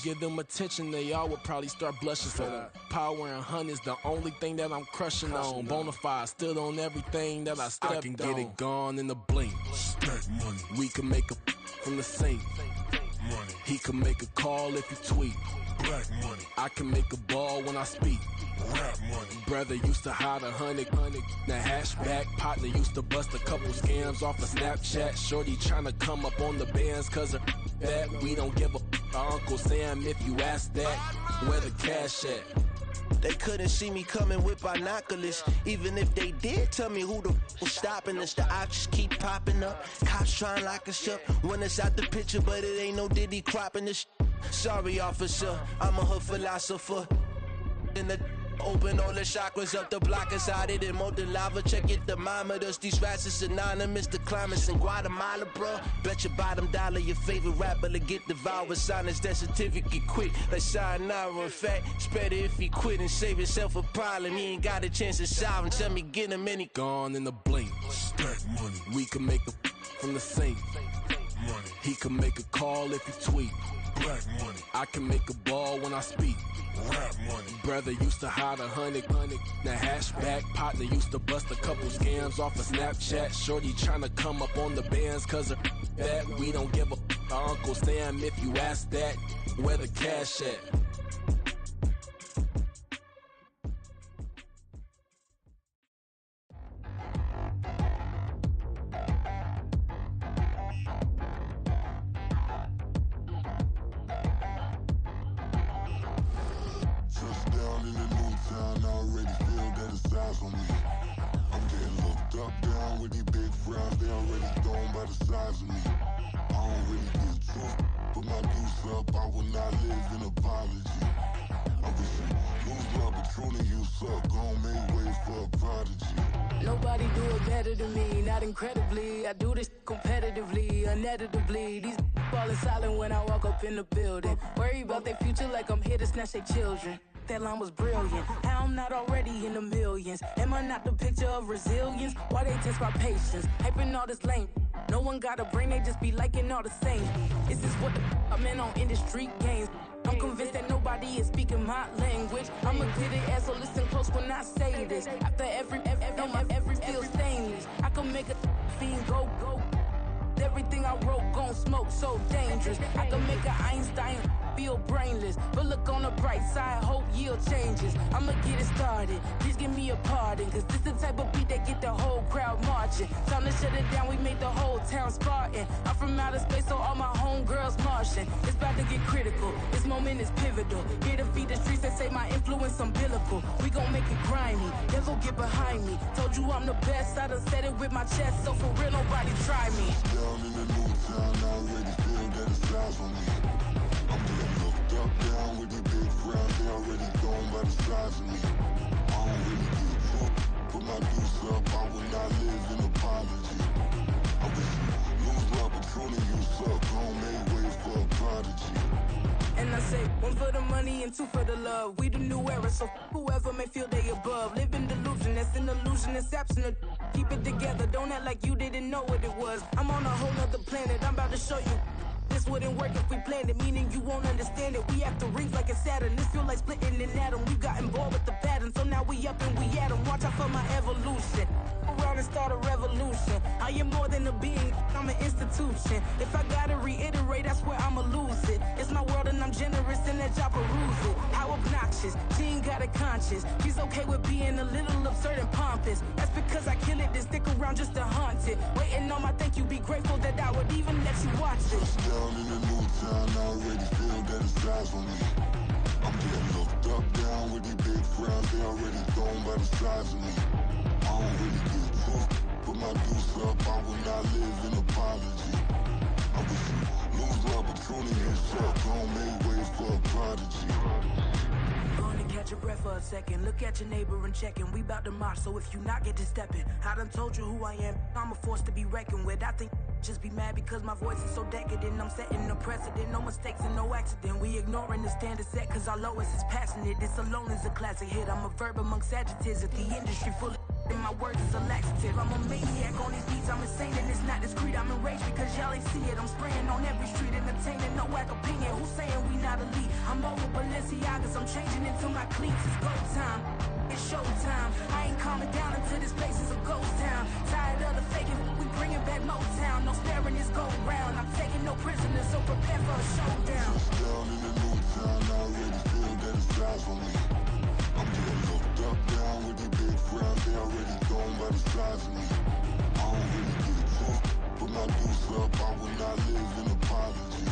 give them attention, they all would probably start blushing. For that power and honey's the only thing that I'm crushing on. Bonafide, stood on everything that I stepped on. I can get it gone in a blink. Stack money. We can make a from the sink. Money. He can make a call if he tweet. Black money. I can make a ball when I speak. Rap money. Brother used to hide 100. The hashback partner used to bust a couple scams off of Snapchat. Shorty tryna come up on the bands cause of that. We don't give a Uncle Sam if you ask that. Where the cash at? They couldn't see me coming with binoculars. Even if they did, tell me who the was stopping us. The options keep popping up. Cops trying to lock us up. When it's out the picture, but it ain't no Diddy cropping this. Sorry, officer, I'm a hood philosopher. In the open all the chakras up the block inside it and molten lava. Check your thermometers. These rats is anonymous. The climates in Guatemala, bro. Bet your bottom dollar your favorite rapper to get devoured. Sign his death certificate quick. Like sayonara. In fact, it's better if he quit and save himself a problem. He ain't got a chance to solve. And tell me get him any gone in the blink. Stack money. We can make a from the sink. Money. He can make a call if he tweet. Black money. I can make a ball when I speak. Rap money. Brother used to hide 100. The hashback partner used to bust a couple scams off of Snapchat. Shorty tryna come up on the bands cause of that. We don't give a Uncle Sam if you ask that. Where the cash at? Nobody do it better than me, not incredibly. I do this competitively, uneditably. These falling silent when I walk up in the building. Worry about their future like I'm here to snatch their children. That line was brilliant. How I'm not already in the millions? Am I not the picture of resilience? Why they test my patience? Hyping all this lame. No one got a brain, they just be liking all the same. This is what the I'm in on industry games. I'm convinced that nobody is speaking my language. I'ma get it as so listen close when I say this. After every feel stainless. I can make a fiend go. Everything I wrote gon' smoke, so dangerous. I can make an Einstein feel brainless. But look on the bright side, hope yield changes. I'ma get it started, please give me a pardon. Cause this the type of beat that get the whole crowd marching. Time to shut it down, we made the whole town Spartan. I'm from outer space, so all my homegirls Martian. It's about to get critical, this moment is pivotal. Here to feed the streets that say my influence umbilical. We gon' make it grimy, never get behind me. Told you I'm the best, I done said it with my chest. So for real, nobody try me. Down in the new town, I already feel that it's eyes on me. I'm getting looked up, down with these big crowds. They already gone by the size of me. I don't really get drunk, put my deuce up. I will not live in apology. I wish you lose love, but truly you suck. Gon' make way for a prodigy. And I say, one for the money and two for the love. We the new era, so whoever may feel they above. Live in delusion, that's an illusion, it's absent. Keep it together, don't act like you didn't know what it was. I'm on a whole nother planet, I'm about to show you. This wouldn't work if we planned it, meaning you won't understand it. We have to rings like a Saturn, this feel like splitting an atom. We got involved with the pattern, so now we up and we at 'em. Watch out for my evolution. Around and start a revolution. I am more than a being, I'm an institution. If I gotta reiterate, that's where I'ma lose it. It's my world and I'm generous and that y'all peruse it. How obnoxious, she ain't got a conscience. She's okay with being a little absurd and pompous. That's because I kill it, then stick around just to haunt it. Waiting on my thank you, be grateful that I would even let you watch it. Down in the new town, I already feel that it's eyes on me. I'm getting looked up, down with these big crowds. They already gone by the size of me. I don't really get drunk, put my deuce up. I will not live in apology. I wish you lose love, but truly you suck. Gon' make way for a prodigy. Gonna catch your breath for a second. Look at your neighbor and check in. We bout to march, so if you not get to stepping. I done told you who I am. I'm a force to be reckoned with. I think just be mad because my voice is so decadent. I'm setting a precedent, no mistakes and no accident. We ignoring the standard set cause our lowest is passionate. This alone is a classic hit. I'm a verb amongst adjectives. If the industry full of and my words is a laxative. I'm a maniac on these beats. I'm insane and it's not discreet. I'm enraged because y'all ain't see it. I'm spraying on every street, entertaining no whack opinion. Who's saying we not elite? I'm over Balenciagas, I'm changing into my cleats. It's go time, it's showtime. I ain't calming down until this place is a ghost town. Tired of the faking, we bringing back Motown. No sparing this go round. I'm taking no prisoners, so prepare for a showdown. Down in the new town, I already feel that it's eyes on me. I'm getting looked up, down with the big frown. They already gone by the size of me. I don't really get it took. Put my deuce up, I will not live in apology.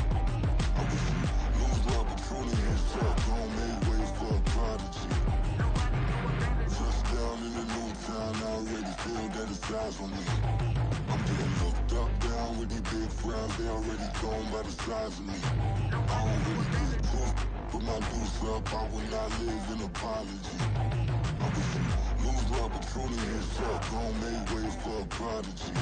I wish you lose love, but truly yourself. Don't make way for a prodigy. Just down in the new town, I already feel that it's eyes on me. I'm getting looked up, down with the big frowns. They already gone by the size of me. I don't really get it took. Put my deuce up, I will not live in apology. I wish you lose love, but truly yourself. Don't make way for a prodigy.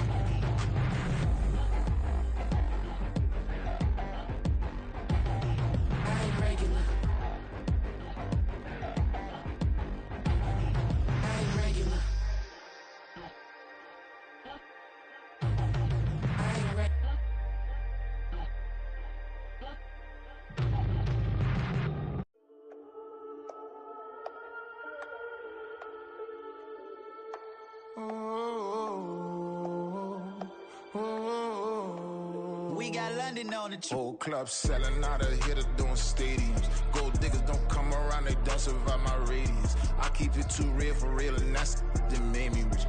We got London on the trip. Whole club selling out of hitter doing stadiums. Gold diggers don't come around, they don't survive my radius. I keep it too real for real, and that's that made me rich.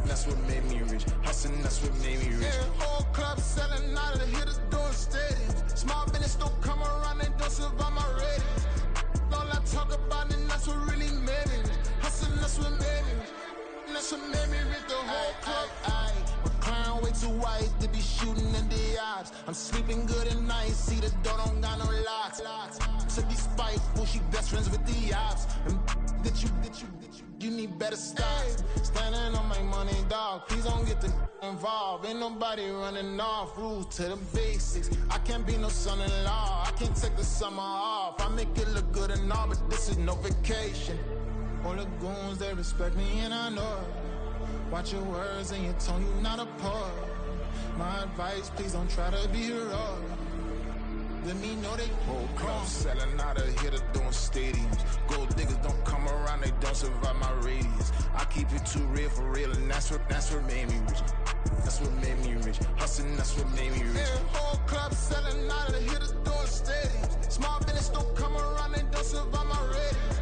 That's what made me rich. Hustling, that's what made me rich. Yeah, whole club selling out of the hitters doing stadiums. Small business don't come around, they don't survive my radius. All I talk about, and that's what really made me rich. Hustling, that's what made me rich. That's what made me rich. The whole club. McLaren way too white to be shooting in the odds. I'm sleeping good at night, see the door don't got no locks. To be spiteful, she best friends with the ops. And you need better stop. Standing on my money, dog. Please don't get the involved. Ain't nobody running off. Rules to the basics. I can't be no son-in-law. I can't take the summer off. I make it look good and all, but this is no vacation. All the goons, they respect me and I know it. Watch your words and your tone, you not a part. My advice, please don't try to be heroic. Let me know they whole club selling out of hitter doing stadiums. Gold diggers don't come around, they don't survive my radius. I keep it too real for real, and that's what made me rich. That's what made me rich. Hustling, that's what made me rich. Yeah, whole club selling out of the hitters doing stadiums. Small business don't come around, they don't survive my radius.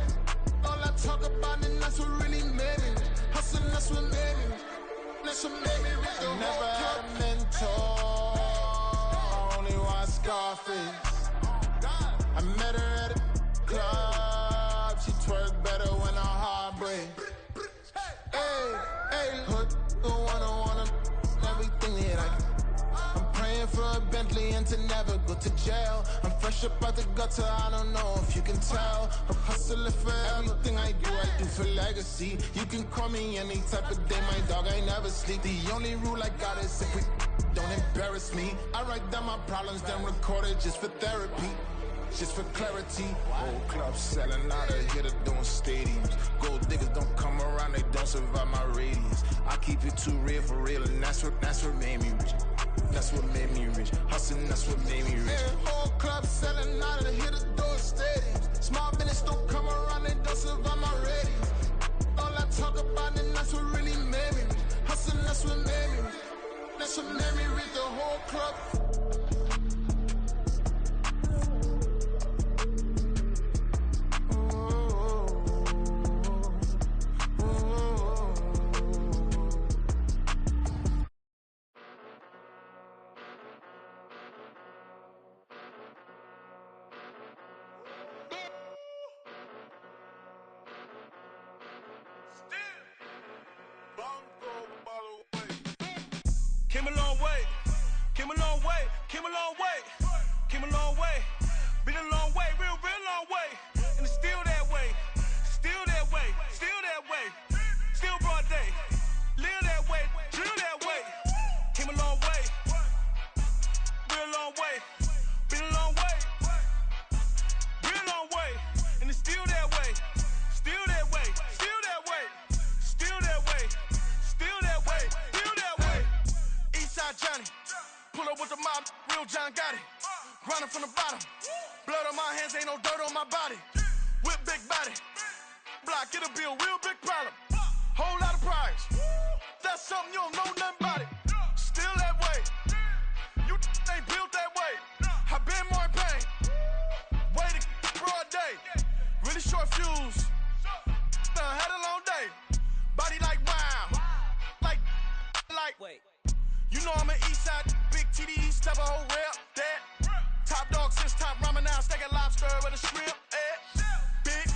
All I talk about, and that's what really made me rich. Hustling, that's what made me rich. That's what made me rich. I never had a mentor. Only one Scarface. I met her at a club. She twerk better when her heart breaks. Hey, hood, the one I wanna, everything that I can. I'm praying for a Bentley and to never go to jail. I'm fresh up out the gutter, I don't know if you can tell. I'm hustling for everything I do for legacy. You can call me any type of day, my dog, I never sleep. The only rule I got is if we don't embarrass me. I write down my problems, then record it just for therapy. Just for clarity. Whole club selling out of hitter doing stadiums. Gold diggers don't come around, they don't survive my radius. I keep it too real for real, and that's what made me rich. That's what made me rich. Hustling, that's what made me rich. Yeah, whole club selling out of the hitters doing stadiums. Small business don't come around, they don't survive my radius. All I talk about, and that's what really made me rich. Hustling, that's what made me rich. That's what made me rich. The whole club. Came a long way, came a long way, came a long way, came a long way, been a long way, real long way, and it's still that way, still that way, still that way, still broad day, live that way, drill that way, came a long way, real long way, been a long way, real long way, and it's still that way, still that way, still that way, still that way, still that way, still that way. Eastside Johnny, pull up with the mob, real John Gotti. dirt on my body. With big body. Block, it'll be a real big problem. Whole lot of prize. That's something you don't know nothing about it. Still that way. You ain't built that way. I been more in pain. Way to broad day. Really short fuse. Had a long day. Body like wow. Like. Wait. You know I'm an east side. Big TDE, step a whole rep. That. Top dog since top ramen now. Steak a lobster with a shrimp. Big.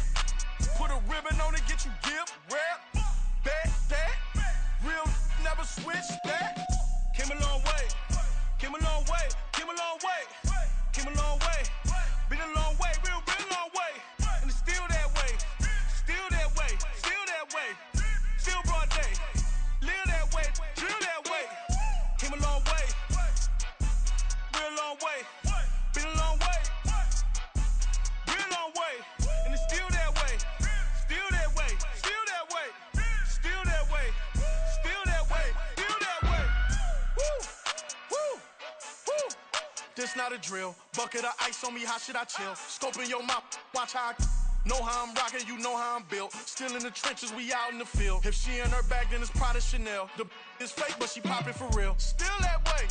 Put a ribbon on it, get you gift. Rep. Bet that. Real never switch that. Came a long way. Came a long way. Came a long way. Came a long way. Been a long way. Real long way. And it's still that way. Still that way. Still that way. Still broad day. Live that way. Drill that way. Came a long way. Real long way. Been a long way. Real long way. And it's still that way. Still that way. Still that way. Still that way. Still that way. Still that way. Woo. Woo. Woo. This not a drill. Bucket of ice on me, how should I chill? Scoping your mouth, watch how I know how I'm rocking, you know how I'm built. Still in the trenches, we out in the field. If she in her bag, then it's Prada Chanel. The is fake, but she popping for real. Still that way.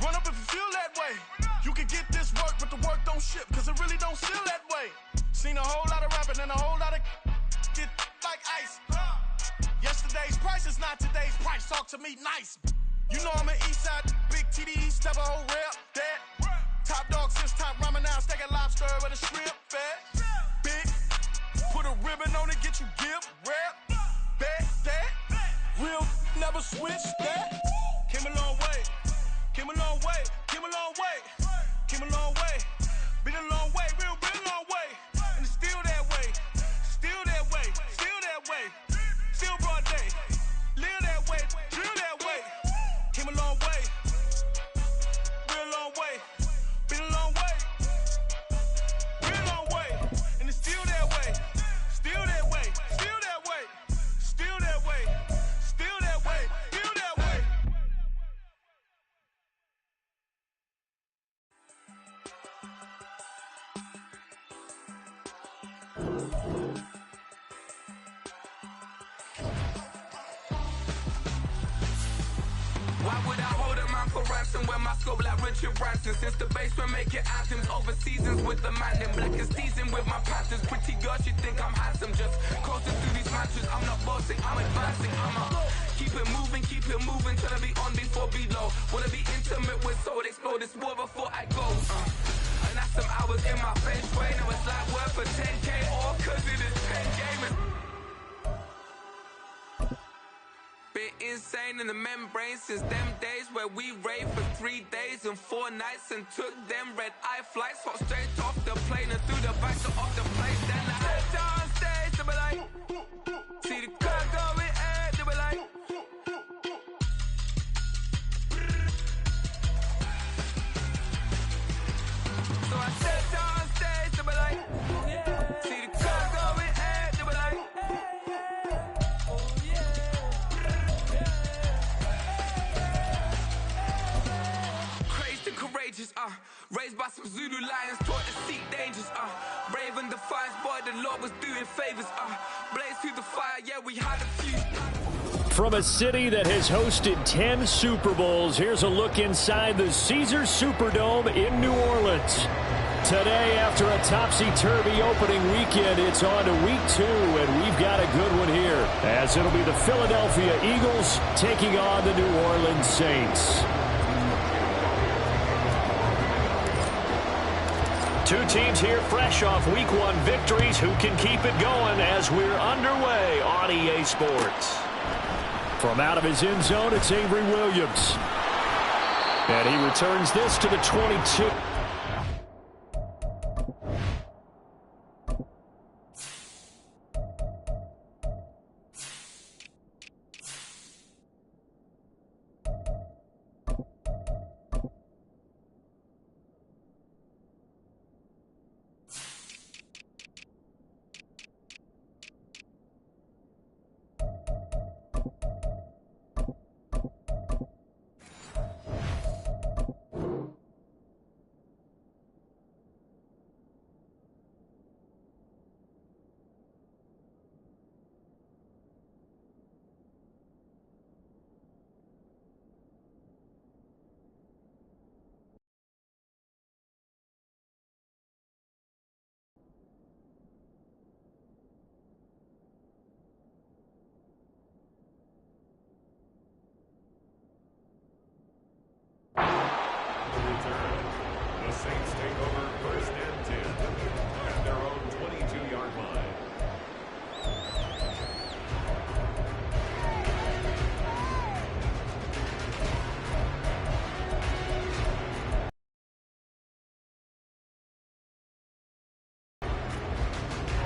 Run up if you feel that way. You can get this work, but the work don't ship, cause it really don't feel that way. Seen a whole lot of rapping and a whole lot of get like ice. Yesterday's price is not today's price. Talk to me nice. You know I'm an east side, big TDE, step a whole rep. That. Top dog since top ramen now. Steak a lobster with a shrimp. Fat. Big. Put a ribbon on it, get you gift. Rep. Bet that. Real never switch that. Came a long way. Came a long way. Came a long way. Came a long way. Been a long way. Real long way. And it's still that way. Still that way. Still that way. Still broad day. Live that way. Drill that way. Came a long way. Real long way. Been a long way. Real long way. And it's still that way. Still that way. Still that way. Still that way. Still that way. Still that way. Why would I hold a man for ransom when my scope like Richard Branson? Since the basement making anthems over seasons with the man in black and season with my patterns. Pretty girls, you think I'm handsome, just coasting through these matches. I'm not bossing, I'm advancing. Keep it moving, trying to be on before below. Wanna be intimate with soul, explode this war before I go. And that's some hours in my feng shui. Now it's like worth for 10K, all cause it is pen gaming. Been insane in the membrane since them days where we raved for 3 days and 4 nights and took them red eye flights, hot straight off the plane and through the back of the place. Then I head on stage, they be like, see the car going ahead, they be like. So I sat on stage, they be like, see the car going ahead, they be like. Courageous, raised by some Zulu lions, taught to seek dangers, brave and defiant, boy, the Lord was doing favors, blaze through the fire, yeah, we had a few. From a city that has hosted 10 Super Bowls, here's a look inside the Caesars Superdome in New Orleans. Today, after a topsy-turvy opening weekend, it's on to week 2, and we've got a good one here, as it'll be the Philadelphia Eagles taking on the New Orleans Saints. Two teams here fresh off Week 1 victories. Who can keep it going as we're underway on EA Sports? From out of his end zone, it's Avery Williams. And he returns this to the 22.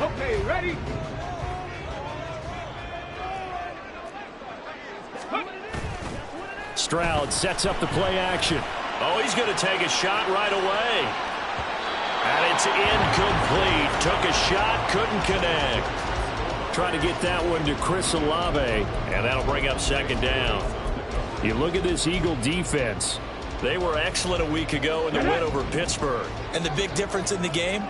Okay, ready? Stroud sets up the play action. Oh, he's going to take a shot right away. And it's incomplete. Took a shot, couldn't connect. Trying to get that one to Chris Olave, and that'll bring up second down. You look at this Eagle defense. They were excellent a week ago in the win over Pittsburgh. And the big difference in the game,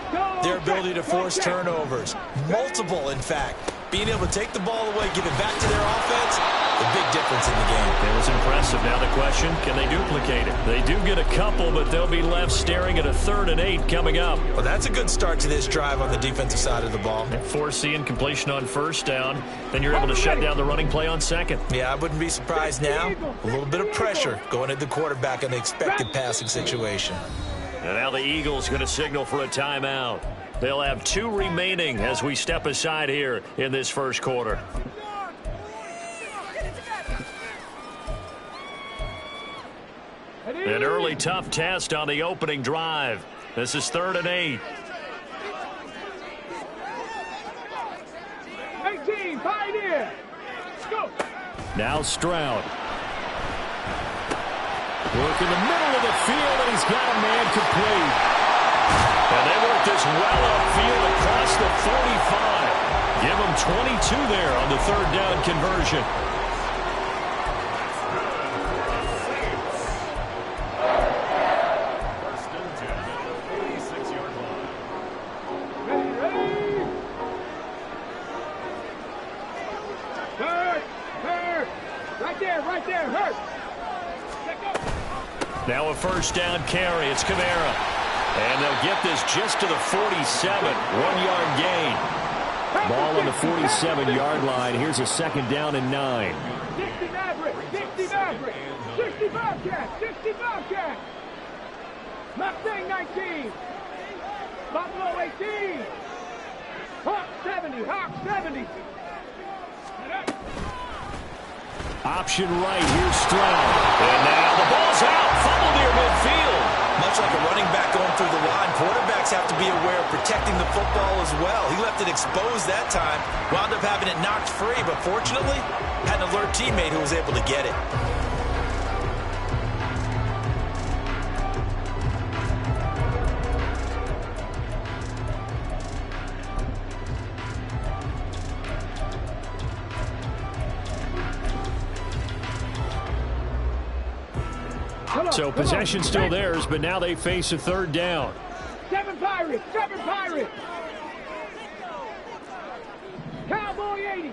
their ability to force turnovers. Multiple, in fact. Being able to take the ball away, give it back to their offense, the big difference in the game. It was impressive. Now the question, can they duplicate it? They do get a couple, but they'll be left staring at a 3rd and 8 coming up. Well, that's a good start to this drive on the defensive side of the ball. Force the incompletion on first down, then you're able to shut down the running play on second. Yeah, I wouldn't be surprised now. A little bit of pressure going at the quarterback in the expected passing situation. And now the Eagles going to signal for a timeout. They'll have 2 remaining as we step aside here in this first quarter. An early tough test on the opening drive. This is 3rd and 8. 18, Pioneer. Go. Now Stroud. Work in the middle of the field, and he's got a man complete. And they work this well upfield across the 45. Give them 22 there on the 3rd down conversion. Right there, hurt. Now a first down carry. It's Kamara. And they'll get this just to the 47. 1-yard gain. Ball on the 47-yard line. Here's a 2nd down and 9. 60 Maverick, 60 Maverick, 60 Bobcat, 60 Bobcat. Mustang 19. Buffalo 18. Hawk 70, Hawk 70. Option right, here's Stroud. And now the ball's out, fumble near midfield. Much like a running back going through the line, quarterbacks have to be aware of protecting the football as well. He left it exposed that time, wound up having it knocked free, but fortunately, had an alert teammate who was able to get it. So possession still theirs, but now they face a 3rd down. 7 Pirates, 7 Pirates. Cowboy 80.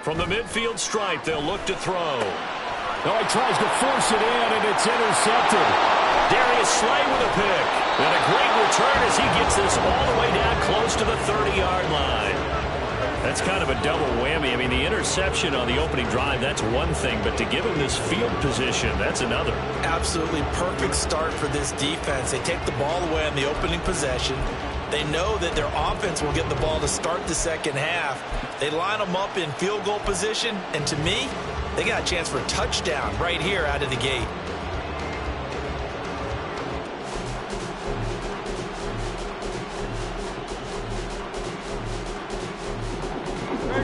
From the midfield stripe, they'll look to throw. Oh, he tries to force it in, and it's intercepted. Darius Slay with a pick. And a great return as he gets this all the way down close to the 30-yard line. That's kind of a double whammy. I mean, the interception on the opening drive, that's one thing, but to give him this field position, that's another. Absolutely perfect start for this defense. They take the ball away on the opening possession. They know that their offense will get the ball to start the second half. They line them up in field goal position, and to me, they got a chance for a touchdown right here out of the gate.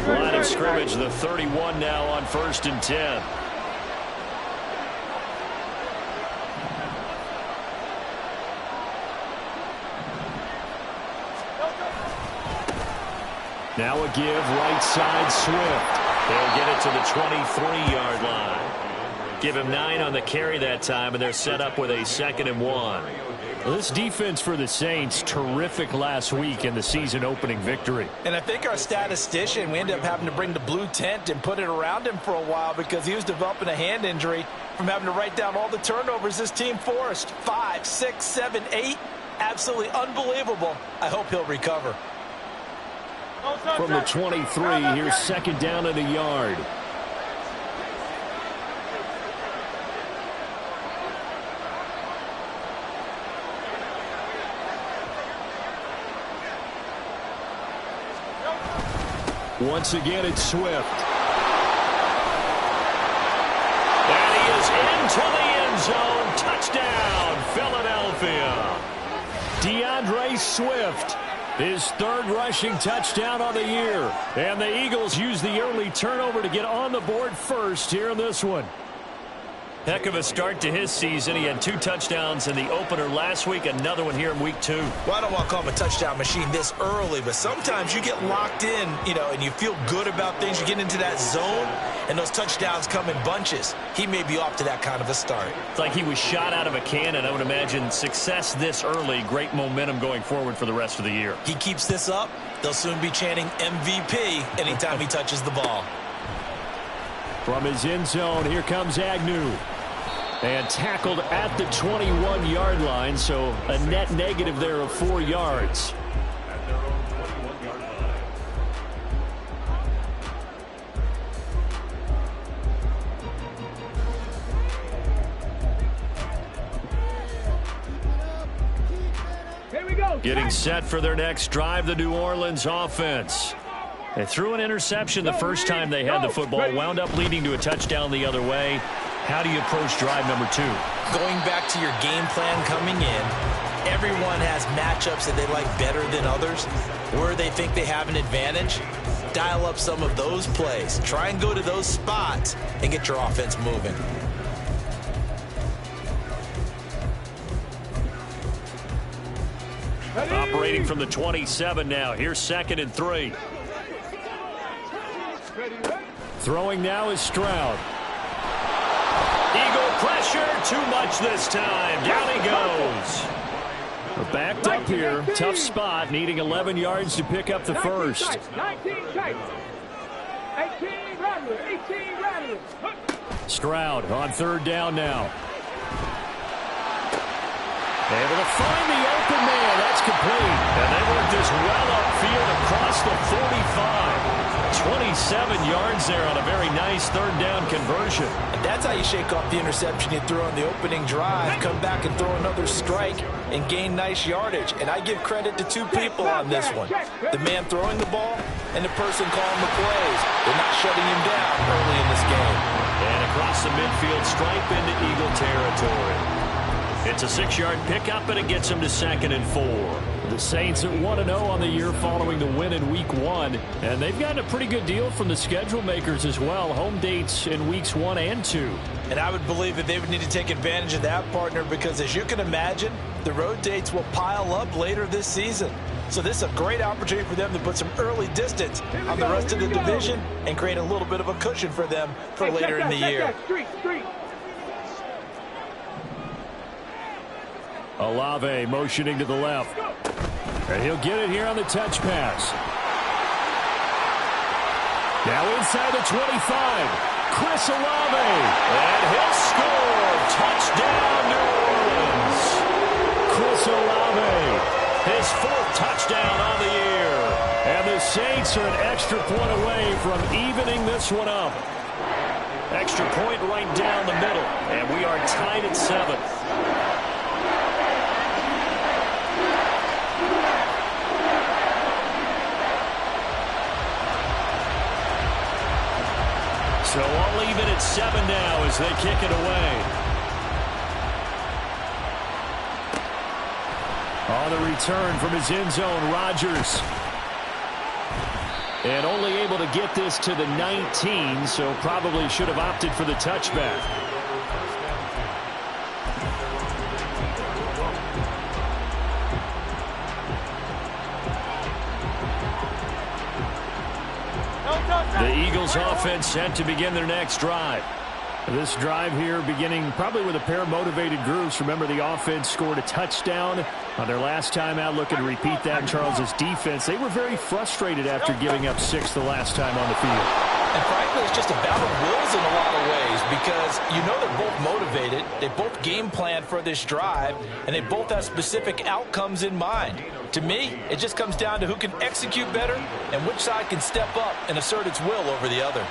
Line of scrimmage, the 31 now on 1st and 10. Now a give, right side, Swift. They'll get it to the 23-yard line. Give him 9 on the carry that time, and they're set up with a 2nd and 1. Well, this defense for the Saints, terrific last week in the season-opening victory. And I think our statistician, we ended up having to bring the blue tent and put it around him for a while because he was developing a hand injury from having to write down all the turnovers this team forced. 5, 6, 7, 8. Absolutely unbelievable. I hope he'll recover. From the 23, here's 2nd down and a yard. Once again, it's Swift. And he is into the end zone. Touchdown, Philadelphia. DeAndre Swift. His third rushing touchdown on the year. And the Eagles use the early turnover to get on the board first here in this one. Heck of a start to his season. He had 2 touchdowns in the opener last week, another one here in week 2. Well, I don't want to call him a touchdown machine this early, but sometimes you get locked in, and you feel good about things. You get into that zone, and those touchdowns come in bunches. He may be off to that kind of a start. It's like he was shot out of a cannon. I would imagine success this early, great momentum going forward for the rest of the year. He keeps this up, they'll soon be chanting MVP anytime he touches the ball. From his end zone, here comes Agnew. And tackled at the 21-yard line, so a net negative there of 4 yards. Here we go. Getting set for their next drive, the New Orleans offense. They threw an interception the first time they had the football, wound up leading to a touchdown the other way. How do you approach drive number 2? Going back to your game plan coming in, everyone has matchups that they like better than others. Where they think they have an advantage, dial up some of those plays. Try and go to those spots and get your offense moving. Operating from the 27 now. Here's 2nd and 3. Throwing now is Stroud. Eagle pressure, too much this time. Down he goes. We're backed up here. Tough spot, needing 11 yards to pick up the first. 19 Kites. 18 Rattlers. 18 Rattlers. Stroud on 3rd down now. Able to find the open man. That's complete. And they work this well upfield across the 45. 27 yards there on a very nice 3rd down conversion. And that's how you shake off the interception you threw on the opening drive. Come back and throw another strike and gain nice yardage. And I give credit to 2 people on this one. The man throwing the ball and the person calling the plays. They're not shutting him down early in this game. And across the midfield, stripe into Eagle territory. It's a 6-yard pickup, and it gets him to 2nd and 4. The Saints at 1-0 on the year following the win in Week 1. And they've gotten a pretty good deal from the schedule makers as well. Home dates in Weeks 1 and 2. And I would believe that they would need to take advantage of that, partner, because as you can imagine, the road dates will pile up later this season. So this is a great opportunity for them to put some early distance on the rest of the division and create a little bit of a cushion for them for later in the year. Olave motioning to the left. And he'll get it here on the touch pass. Now inside the 25. Chris Olave. And he'll score. Touchdown, New Orleans. Chris Olave. His 4th touchdown on the year. And the Saints are an extra point away from evening this one up. Extra point right down the middle. And we are tied at 7. So all even at 7 now as they kick it away. On the return from his end zone, Rodgers. And only able to get this to the 19, so probably should have opted for the touchback. The Eagles offense set to begin their next drive. This drive here beginning probably with a pair of motivated groups. Remember, the offense scored a touchdown on their last time out. Looking to repeat that in Charles's defense. They were very frustrated after giving up 6 the last time on the field. And frankly, it's just a battle of wills in a lot of ways because you know they're both motivated. They both game plan for this drive, and they both have specific outcomes in mind. To me, it just comes down to who can execute better and which side can step up and assert its will over the other.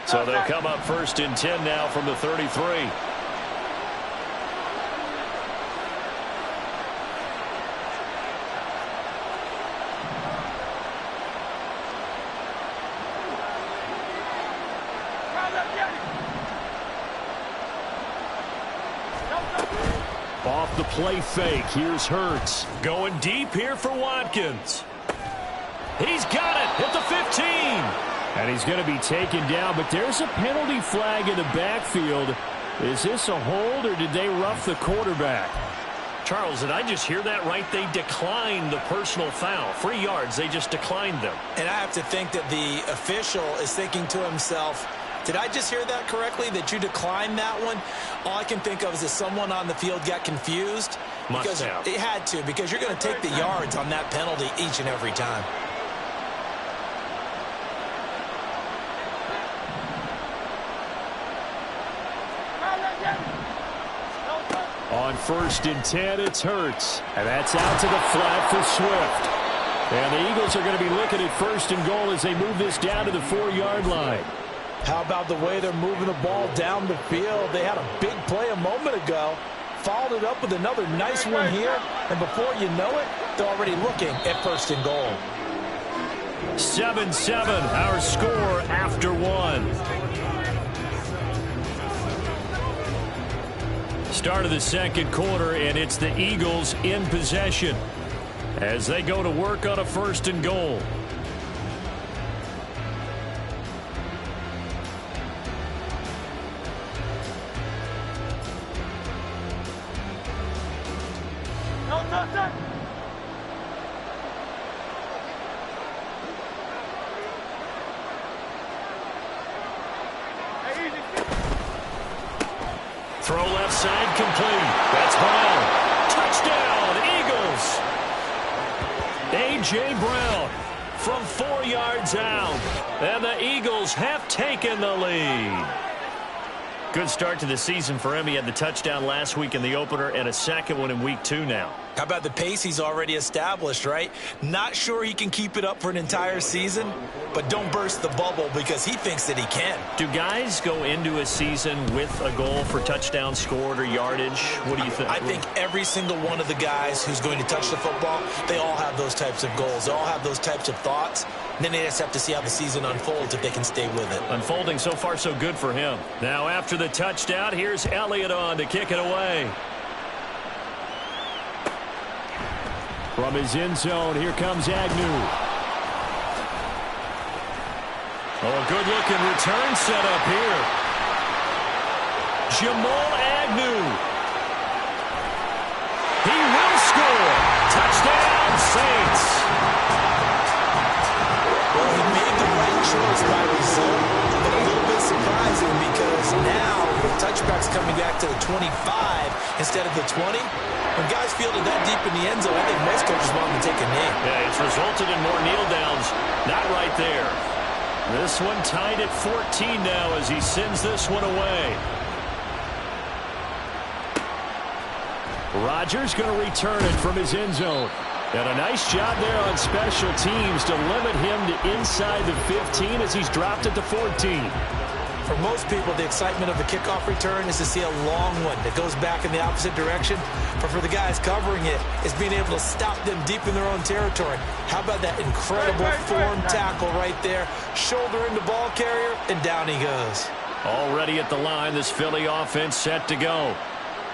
So they'll come up 1st and 10 now from the 33. play fake. Here's Hurts. Going deep here for Watkins. He's got it at the 15. And he's going to be taken down, but there's a penalty flag in the backfield. Is this a hold, or did they rough the quarterback? Charles, did I just hear that right? They declined the personal foul. 3 yards, they just declined them. And I have to think that the official is thinking to himself, did I just hear that correctly, that you declined that one? All I can think of is that someone on the field got confused. Must have. It had to, because you're going to take the yards on that penalty each and every time. On 1st and 10, it's Hurts. And that's out to the flat for Swift. And the Eagles are going to be looking at 1st and goal as they move this down to the 4-yard line. How about the way they're moving the ball down the field? They had a big play a moment ago. Followed it up with another nice one here. And before you know it, they're already looking at 1st and goal. 7-7, our score after 1. Start of the second quarter, and it's the Eagles in possession as they go to work on a 1st and goal. Throw left side complete. That's Brown. Touchdown, Eagles. A.J. Brown from 4 yards out. And the Eagles have taken the lead. Good start to the season for him. He had the touchdown last week in the opener and a second one in week 2 now. How about the pace he's already established, right? Not sure he can keep it up for an entire season, but don't burst the bubble because he thinks that he can. Do guys go into a season with a goal for touchdowns scored or yardage? What do you think? I think every single one of the guys who's going to touch the football, they all have those types of goals. They all have those types of thoughts. And then they just have to see how the season unfolds if they can stay with it. Unfolding so far so good for him. Now after the touchdown, here's Elliott on to kick it away. From his end zone, here comes Agnew. Oh, a good-looking return set up here. Jamal Agnew. He will score. Touchdown, Saints. Well, he made the right choice by result, but a little bit surprising because now the touchback's coming back to the 25 instead of the 20. When guys fielded that deep in the end zone, I think most coaches want them to take a knee. Yeah, it's resulted in more kneel downs. Not right there. This one tied at 14 now as he sends this one away. Rodgers going to return it from his end zone. And a nice job there on special teams to limit him to inside the 15 as he's dropped it to 14. For most people, the excitement of the kickoff return is to see a long one that goes back in the opposite direction. But for the guys covering it, it's being able to stop them deep in their own territory. How about that incredible form tackle right there? Shoulder into ball carrier, and down he goes. Already at the line, this Philly offense set to go.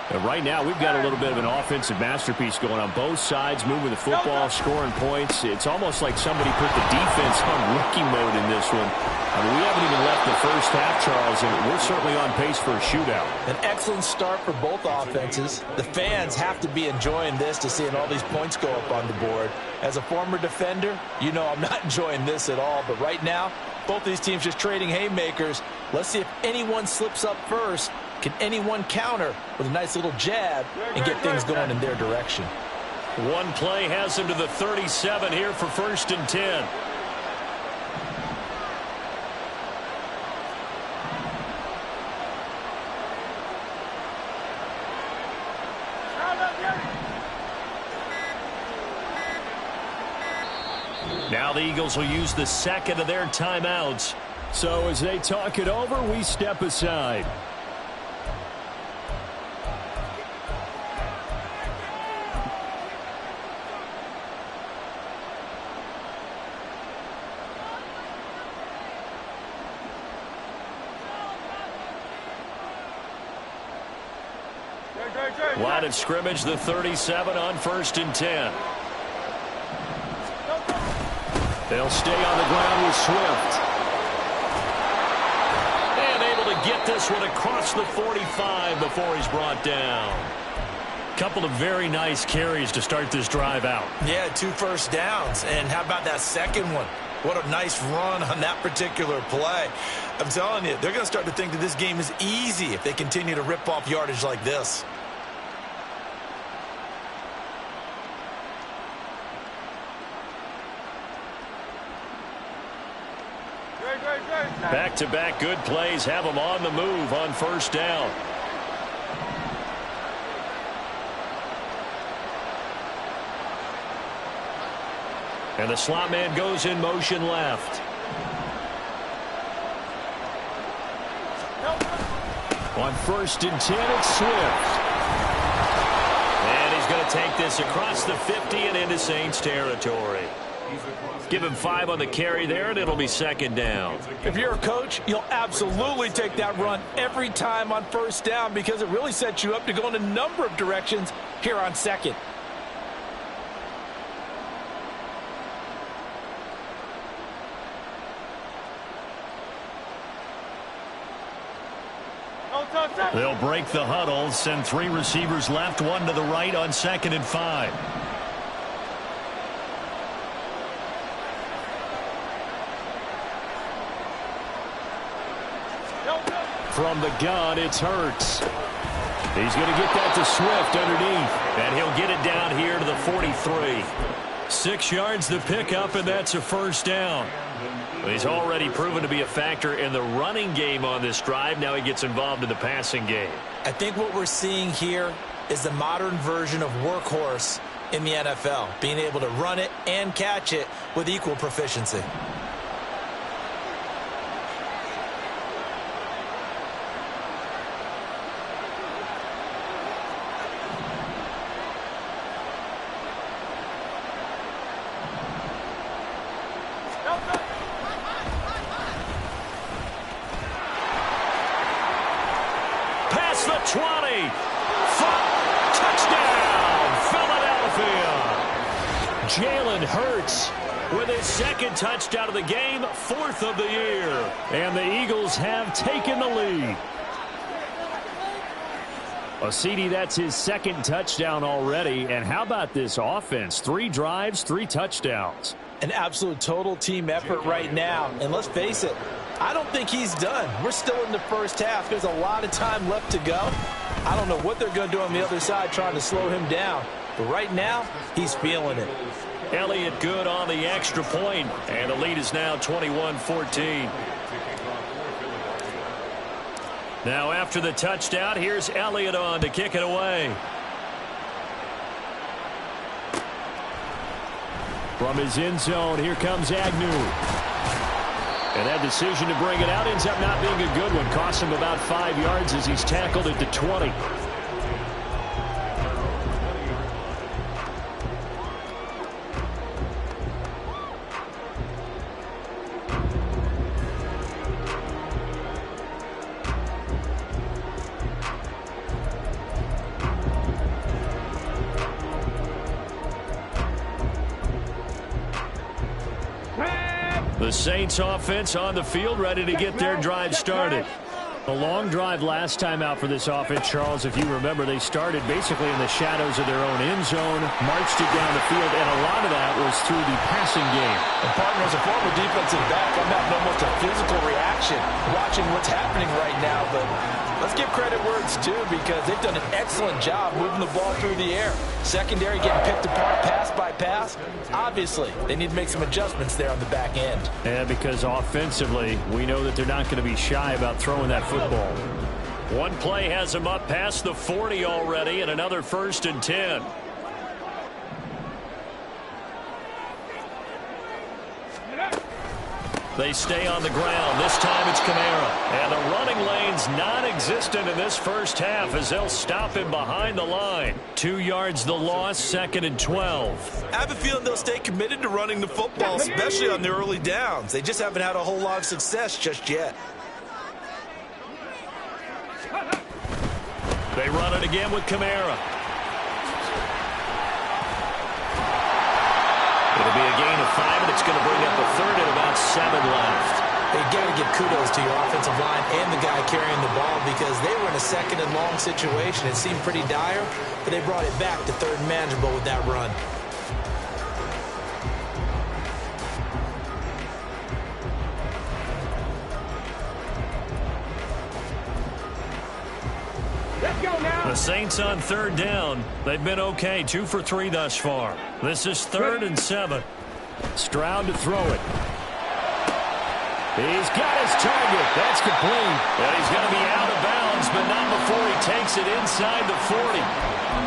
And right now, we've got a little bit of an offensive masterpiece going on both sides, moving the football, scoring points. It's almost like somebody put the defense on rookie mode in this one. I mean, we haven't even left the first half, Charles, and we're certainly on pace for a shootout. An excellent start for both offenses. The fans have to be enjoying this to seeing all these points go up on the board. As a former defender, you know I'm not enjoying this at all. But right now, both of these teams just trading haymakers. Let's see if anyone slips up first. Can anyone counter with a nice little jab and get things going in their direction? One play has him to the 37 here for 1st and 10. Now the Eagles will use the second of their timeouts. So as they talk it over, we step aside. Line of scrimmage, the 37 on 1st and 10. They'll stay on the ground with Swift. And able to get this one across the 45 before he's brought down. Couple of very nice carries to start this drive out. Yeah, 2 first downs. And how about that second one? What a nice run on that particular play. I'm telling you, they're going to start to think that this game is easy if they continue to rip off yardage like this. Back-to-back good plays have them on the move on 1st down. And the slot man goes in motion left. On 1st and 10, it's Swift. And he's going to take this across the 50 and into Saints territory. Give him 5 on the carry there, and it'll be 2nd down. If you're a coach, you'll absolutely take that run every time on 1st down because it really sets you up to go in a number of directions here on 2nd. They'll break the huddle, send 3 receivers left, 1 to the right on 2nd and 5. From the gun, it's Hurts. He's going to get that to Swift underneath, and he'll get it down here to the 43. 6 yards the pickup, and that's a 1st down. He's already proven to be a factor in the running game on this drive. Now he gets involved in the passing game. I think what we're seeing here is the modern version of workhorse in the NFL, being able to run it and catch it with equal proficiency. Jalen Hurts with his 2nd touchdown of the game, 4th of the year. And the Eagles have taken the lead. CD, that's his 2nd touchdown already. And how about this offense? 3 drives, 3 touchdowns. An absolute total team effort right now. And let's face it, I don't think he's done. We're still in the 1st half. There's a lot of time left to go. I don't know what they're going to do on the other side trying to slow him down. But right now, he's feeling it. Elliott good on the extra point, and the lead is now 21-14. Now after the touchdown, here's Elliott on to kick it away. From his end zone, here comes Agnew. And that decision to bring it out ends up not being a good one. Costs him about 5 yards as he's tackled at the 20. The Saints offense on the field, ready to get their drive started. A long drive last time out for this offense, Charles. If you remember, they started basically in the shadows of their own end zone, marched it down the field, and a lot of that was through the passing game. And partner, as a former defensive back, I'm having almost a physical reaction watching what's happening right now. But let's give credit where it's due because they've done an excellent job moving the ball through the air. Secondary getting picked apart pass by pass. Obviously, they need to make some adjustments there on the back end. Yeah, because offensively, we know that they're not going to be shy about throwing that football. One play has them up past the 40 already, and another 1st and 10. They stay on the ground. This time it's Kamara. And the running lane's non-existent in this 1st half as they'll stop him behind the line. 2 yards the loss, 2nd and 12. I have a feeling they'll stay committed to running the football, especially on the early downs. They just haven't had a whole lot of success just yet. They run it again with Kamara. It'll be a gain of 5, and it's going to bring up a third and about 7 left. You got to give kudos to your offensive line and the guy carrying the ball because they were in a second and long situation. It seemed pretty dire, but they brought it back to third and manageable with that run. The Saints on third down. They've been okay, 2 for 3 thus far. This is 3rd and 7. Stroud to throw it. He's got his target. That's complete. And he's going to be out of bounds, but not before he takes it inside the 40.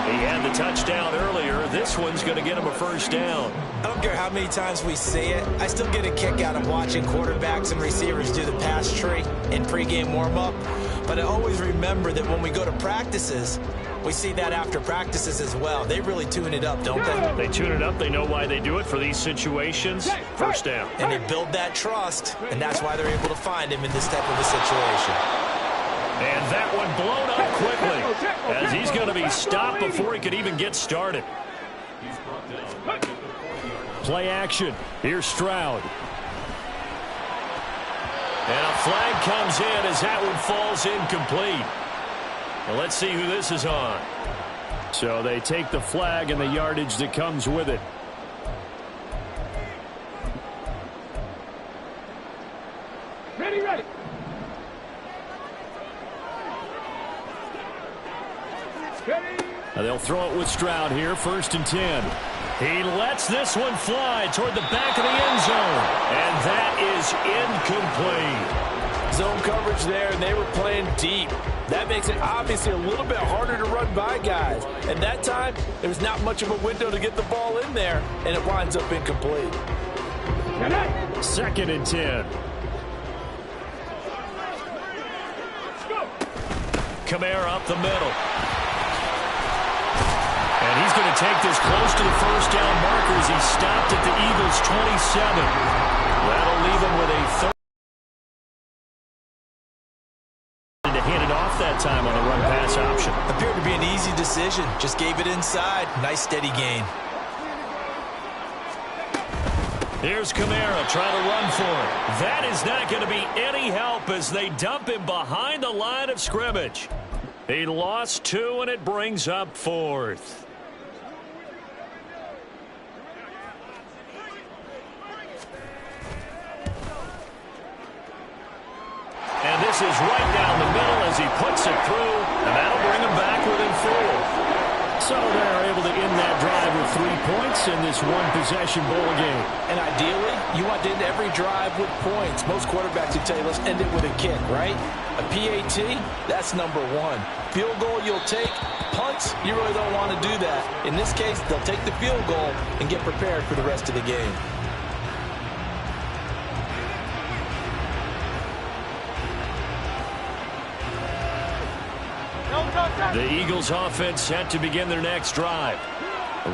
He had the touchdown earlier. This one's going to get him a first down. I don't care how many times we see it. I still get a kick out of watching quarterbacks and receivers do the pass tree in pregame warm-up. But I always remember that when we go to practices, we see that after practices as well. They really tune it up, don't they? They tune it up. They know why they do it for these situations. First down. And they build that trust, and that's why they're able to find him in this type of a situation. And that one blown up quickly as he's going to be stopped before he could even get started. Play action. Here's Stroud. And a flag comes in as that one falls incomplete. Well, let's see who this is on. So they take the flag and the yardage that comes with it. Ready. Now they'll throw it with Stroud here, 1st and 10. He lets this one fly toward the back of the end zone. And that is incomplete. Zone coverage there, and they were playing deep. That makes it obviously a little bit harder to run by guys. And that time, there was not much of a window to get the ball in there, and it winds up incomplete. 2nd and 10. Kamara up the middle. And he's going to take this close to the first down marker as he stopped at the Eagles' 27. That'll leave him with a third. To hand it off that time on the run-pass option. Appeared to be an easy decision. Just gave it inside. Nice steady gain. Here's Kamara trying to run for it. That is not going to be any help as they dump him behind the line of scrimmage. He lost 2, and it brings up 4th. And this is right down the middle as he puts it through, and that'll bring him back within 4. So they're able to end that drive with 3 points in this one-possession bowl game. And ideally, you want to end every drive with points. Most quarterbacks would tell you, let's end it with a kick, right? A PAT, that's number 1. Field goal you'll take. Punts, you really don't want to do that. In this case, they'll take the field goal and get prepared for the rest of the game. The Eagles offense set to begin their next drive.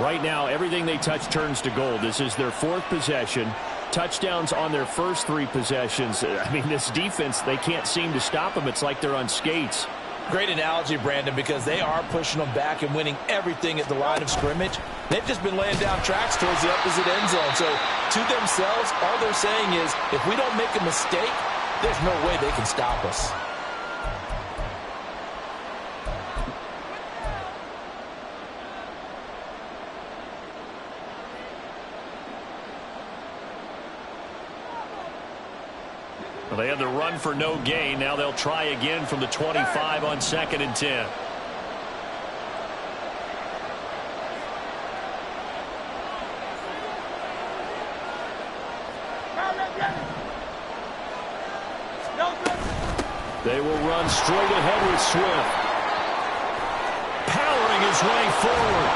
Right now, everything they touch turns to gold. This is their 4th possession. Touchdowns on their first 3 possessions. I mean, this defense, they can't seem to stop them. It's like they're on skates. Great analogy, Brandon, because they are pushing them back and winning everything at the line of scrimmage. They've just been laying down tracks towards the opposite end zone. So, to themselves, all they're saying is, if we don't make a mistake, there's no way they can stop us. Well, they had the run for no gain. Now they'll try again from the 25 on 2nd and 10. They will run straight ahead with Swift. Powering his way forward.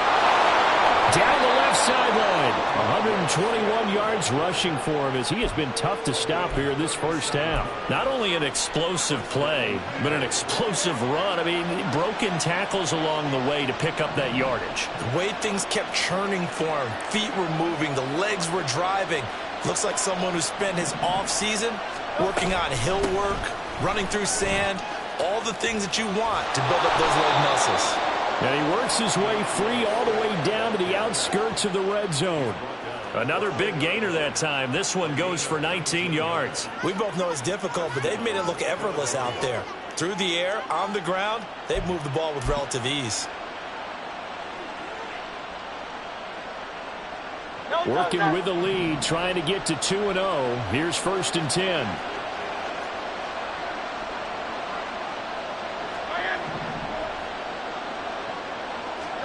Down the left sideline. 121 yards rushing for him as he has been tough to stop here this first half. Not only an explosive play, but an explosive run. I mean, broken tackles along the way to pick up that yardage. The way things kept churning for him. Feet were moving. The legs were driving. Looks like someone who spent his off season working on hill work, running through sand, all the things that you want to build up those leg muscles. And he works his way free all the way down to the outskirts of the red zone. Another big gainer that time. This one goes for 19 yards. We both know it's difficult, but they've made it look effortless out there. Through the air, on the ground, they've moved the ball with relative ease. Working with the lead, trying to get to 2-0. Here's 1st and 10.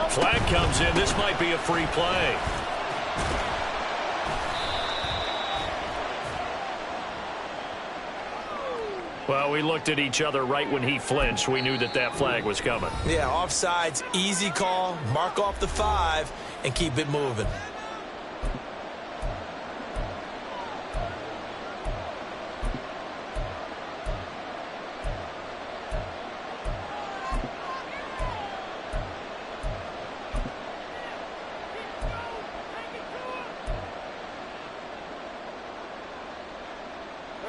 Flag comes in. This might be a free play. Well, we looked at each other right when he flinched. We knew that that flag was coming. Yeah, offsides, easy call. Mark off the 5 and keep it moving.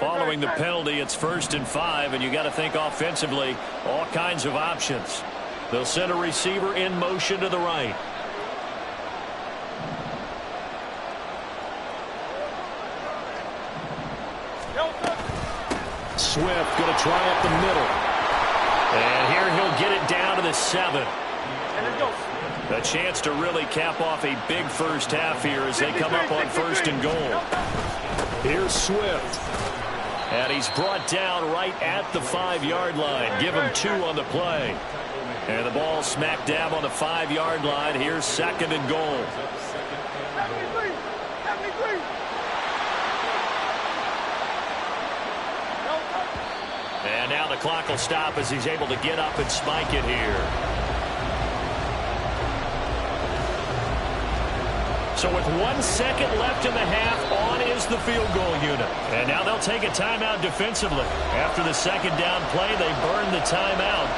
Following the penalty, it's 1st and 5, and you got to think offensively, all kinds of options. They'll send a receiver in motion to the right. Swift going to try up the middle. And here he'll get it down to the 7. A chance to really cap off a big first half here as they come up on 1st and goal. Here's Swift. And he's brought down right at the 5-yard line. Give him 2 on the play. And the ball smack dab on the 5-yard line. Here's 2nd and goal. And now the clock will stop as he's able to get up and spike it here. So with 1 second left in the half, on is the field goal unit. And now they'll take a timeout defensively. After the 2nd down play, they burn the timeout,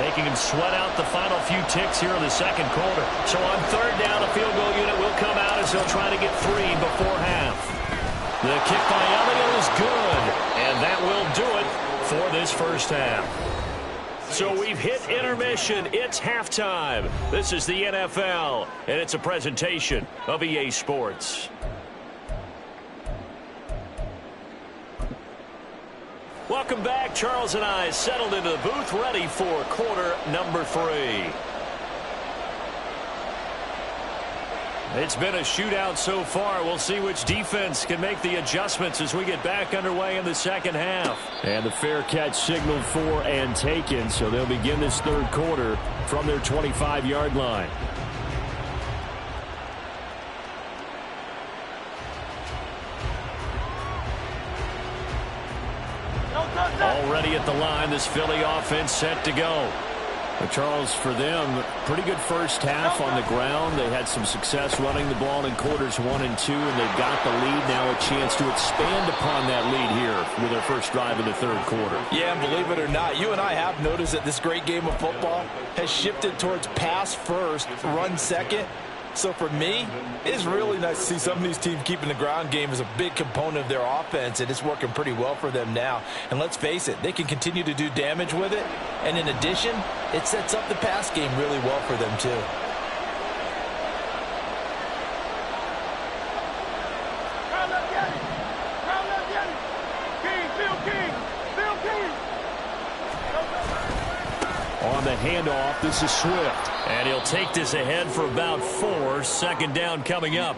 making them sweat out the final few ticks here in the 2nd quarter. So on 3rd down, a field goal unit will come out as they'll try to get 3 before half. The kick by Elliott is good, and that will do it for this first half. So we've hit intermission. It's halftime. This is the NFL, and it's a presentation of EA Sports. Welcome back. Charles and I settled into the booth, ready for quarter number 3. It's been a shootout so far. We'll see which defense can make the adjustments as we get back underway in the 2nd half. And the fair catch signaled for and taken, so they'll begin this 3rd quarter from their 25-yard line. Already at the line, this Philly offense set to go. Charles, for them, pretty good first half on the ground. They had some success running the ball in quarters 1 and 2, and they've got the lead. Now a chance to expand upon that lead here with their first drive in the 3rd quarter. Yeah, and believe it or not, you and I have noticed that this great game of football has shifted towards pass first, run second. So for me, it's really nice to see some of these teams keeping the ground game as a big component of their offense, and it's working pretty well for them now. And let's face it, they can continue to do damage with it. And in addition, it sets up the pass game really well for them too. On the handoff, this is Swift. And he'll take this ahead for about 4. 2nd down coming up.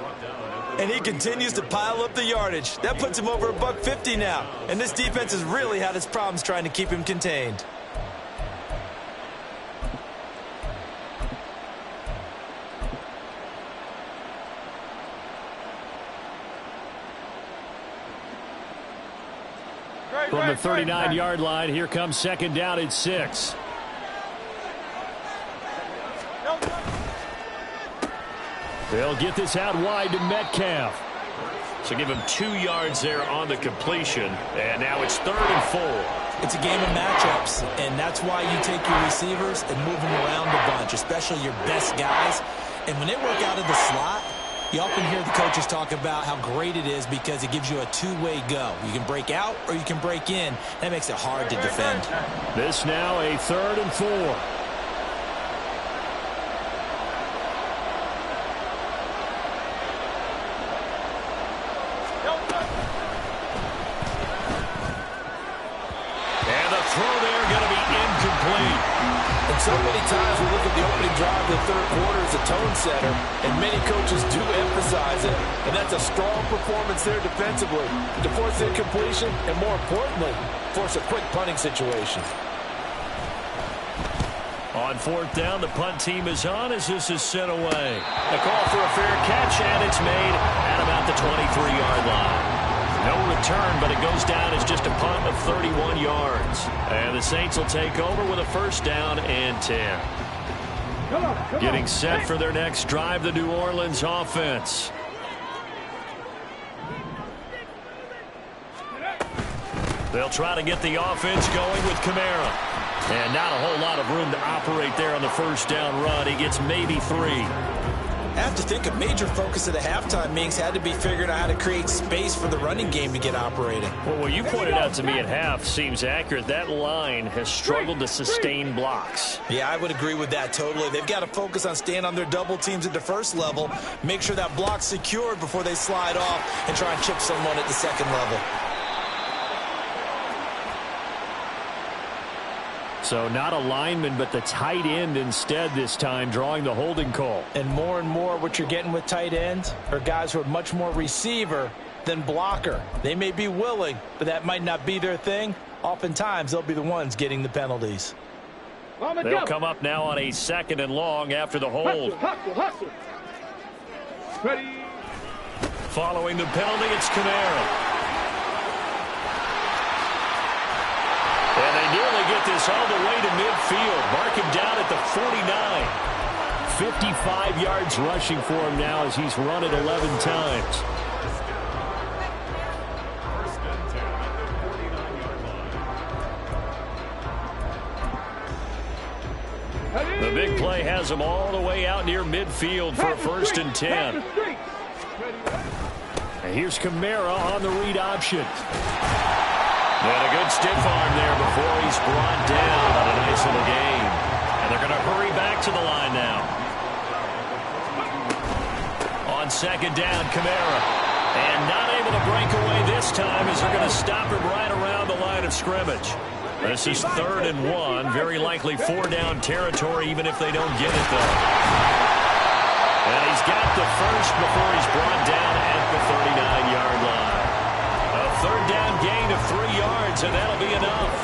And he continues to pile up the yardage. That puts him over $150 now. And this defense has really had its problems trying to keep him contained. From the 39-yard line, here comes 2nd down at 6. They'll get this out wide to Metcalf. So give him 2 yards there on the completion. And now it's 3rd and 4. It's a game of matchups, and that's why you take your receivers and move them around a bunch, especially your best guys. And when they work out of the slot, You often hear the coaches talk about how great it is because it gives you a two-way go. You can break out or you can break in. That makes it hard to defend. This now a 3rd and 4. And so many times we look at the opening drive of the third quarter as a tone setter, and many coaches do emphasize it. And that's a strong performance there defensively to force incompletion and, more importantly, force a quick punting situation. On 4th down, the punt team is on as this is sent away. A call for a fair catch, and it's made at about the 23-yard line. No return, but it goes down as just a punt of 31 yards. And the Saints will take over with a 1st down and 10. Getting set for their next drive, the New Orleans offense. They'll try to get the offense going with Kamara. And not a whole lot of room to operate there on the 1st down run. He gets maybe 3. I have to think a major focus of the halftime meetings had to be figuring out how to create space for the running game to get operating. Well, what you pointed out to me at half seems accurate. That line has struggled to sustain blocks. Yeah, I would agree with that totally. They've got to focus on staying on their double teams at the first level, make sure that block's secured before they slide off and try and chip someone at the second level. So not a lineman, but the tight end instead this time, drawing the holding call. And more what you're getting with tight ends are guys who are much more receiver than blocker. They may be willing, but that might not be their thing. Oftentimes, they'll be the ones getting the penalties. They'll come up now on a 2nd and long after the hold. Hustle. Ready. Following the penalty, it's Kamara. And they nearly get this all the way to midfield. Mark him down at the 49. 55 yards rushing for him now as he's run it 11 times. The big play has him all the way out near midfield for a 1st and 10. And here's Kamara on the read option. And a good stiff arm there before he's brought down on a nice little gain. And they're going to hurry back to the line now. On 2nd down, Kamara. And not able to break away this time as they're going to stop him right around the line of scrimmage. This is 3rd and 1. Very likely 4-down territory even if they don't get it, though. And he's got the first before he's brought down at the 39-yard line. 3rd down gain of 3 yards, and that'll be enough.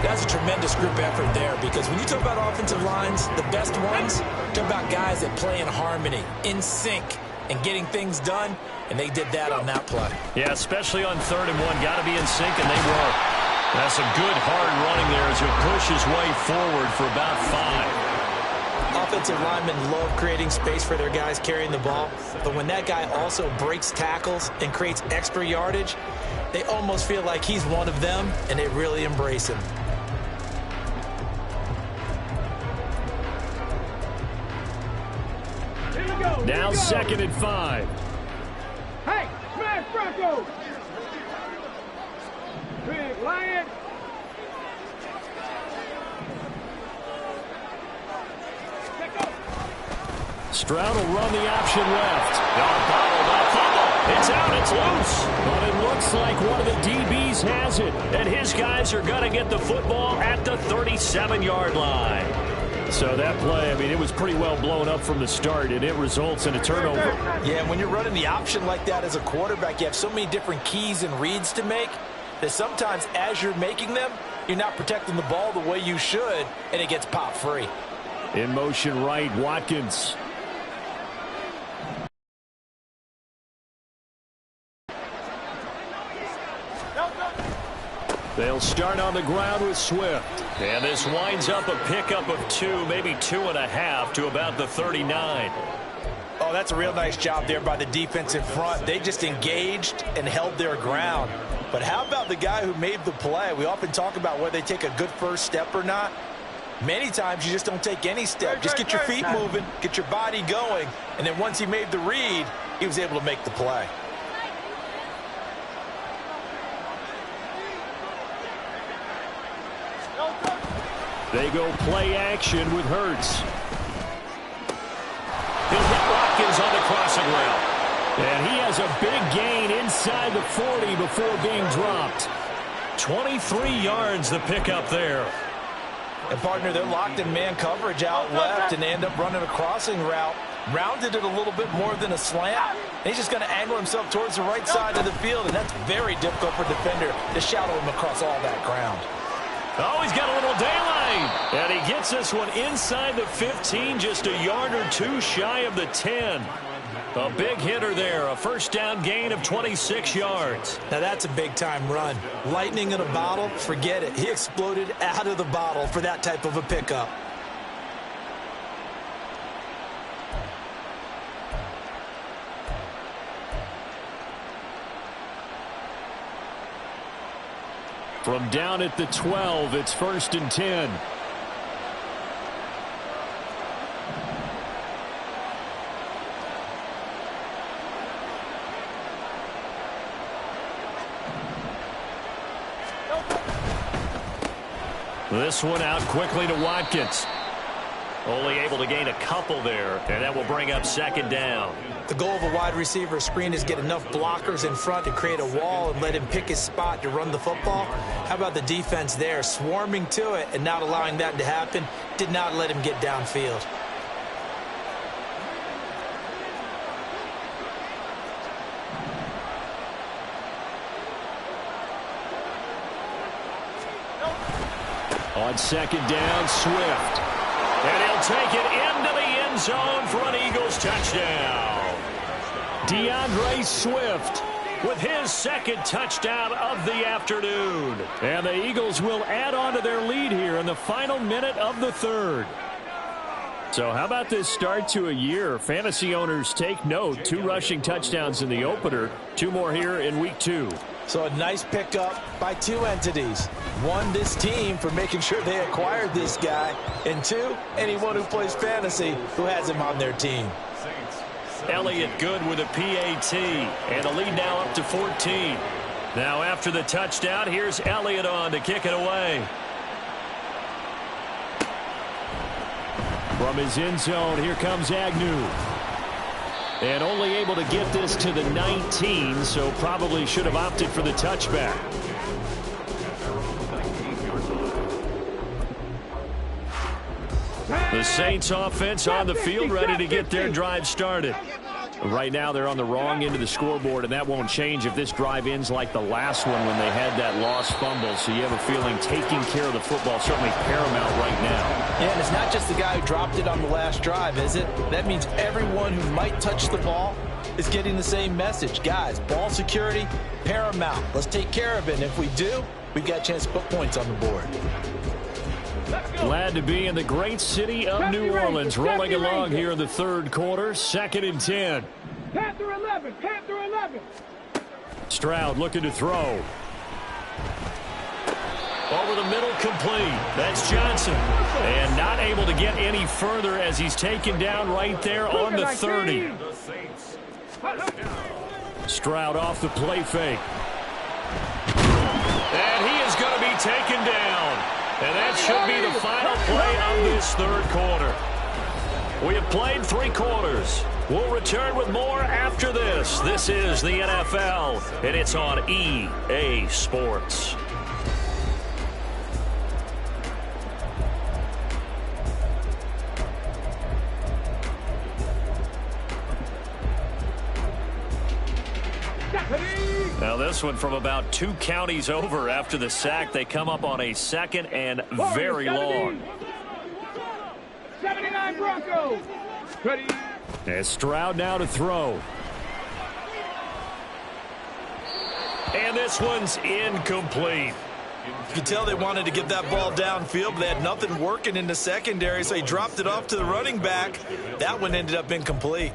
That's a tremendous group effort there because when you talk about offensive lines, the best ones, talk about guys that play in harmony, in sync, and getting things done, and they did that on that play. Yeah, especially on 3rd and 1. Got to be in sync, and they were. That's a good hard running there as he'll push his way forward for about 5. Offensive linemen love creating space for their guys carrying the ball, but when that guy also breaks tackles and creates extra yardage, they almost feel like he's one of them, and they really embrace him. Now 2nd and 5. Hey, smash Broncos! Big Lion! Stroud will run the option left. It's out, it's loose. But it looks like one of the DBs has it. And his guys are going to get the football at the 37-yard line. So that play, I mean, it was pretty well blown up from the start, and it results in a turnover. Yeah, when you're running the option like that as a quarterback, you have so many different keys and reads to make that sometimes as you're making them, you're not protecting the ball the way you should, and it gets popped free. In motion right, Watkins. They'll start on the ground with Swift. And this winds up a pickup of 2, maybe 2.5 to about the 39. Oh, that's a real nice job there by the defense in front. They just engaged and held their ground. But how about the guy who made the play? We often talk about whether they take a good first step or not. Many times you just don't take any step. Just get your feet moving, get your body going, and then once he made the read, he was able to make the play. They go play action with Hurts. He'll hit Watkins on the crossing route. And he has a big gain inside the 40 before being dropped. 23 yards the pickup there. And, partner, they're locked in man coverage out left, and they end up running a crossing route. Rounded it a little bit more than a slant. And he's just going to angle himself towards the right side of the field, and that's very difficult for a defender to shadow him across all that ground. Oh, he's got a little daylight. And he gets this one inside the 15, just a yard or two shy of the 10. A big hitter there, a first down gain of 26 yards. Now that's a big-time run. Lightning in a bottle, forget it. He exploded out of the bottle for that type of a pickup. From down at the 12, it's 1st and 10. This one out quickly to Watkins. Only able to gain a couple there, and that will bring up 2nd down. The goal of a wide receiver screen is get enough blockers in front to create a wall and let him pick his spot to run the football. How about the defense there, swarming to it and not allowing that to happen? Did not let him get downfield. On 2nd down, Swift. And he'll take it into the end zone for an Eagles touchdown. DeAndre Swift with his 2nd touchdown of the afternoon. And the Eagles will add on to their lead here in the final minute of the 3rd. So how about this start to a year? Fantasy owners take note. 2 rushing touchdowns in the opener. 2 more here in week 2. So a nice pickup by 2 entities. 1, this team for making sure they acquired this guy. And 2, anyone who plays fantasy who has him on their team. Elliott good with a PAT. And a lead now up to 14. Now after the touchdown, here's Elliott on to kick it away. From his end zone, here comes Agnew. And only able to get this to the 19, so probably should have opted for the touchback. The Saints offense on the field, ready to get their drive started. Right now they're on the wrong end of the scoreboard, and that won't change if this drive ends like the last one when they had that lost fumble. So you have a feeling taking care of the football certainly paramount right now. Yeah, and it's not just the guy who dropped it on the last drive, is it? That means everyone who might touch the ball is getting the same message. Guys, ball security, paramount. Let's take care of it, and if we do, we've got a chance to put points on the board. Glad to be in the great city of New Orleans, rolling along here in the 3rd quarter. 2nd and 10. Panther 11, Panther 11. Stroud looking to throw. Over the middle, complete. That's Johnson. And not able to get any further as he's taken down right there on the 30. Stroud off the play fake. And he is going to be taken down. And that should be the final play of this 3rd quarter. We have played 3 quarters. We'll return with more after this. This is the NFL, and it's on EA Sports. Now this one from about 2 counties over after the sack. They come up on a 2nd and very long. 79 Broncos. Ready. As Stroud now to throw. And this one's incomplete. You can tell they wanted to get that ball downfield, but they had nothing working in the secondary, so he dropped it off to the running back. That one ended up incomplete.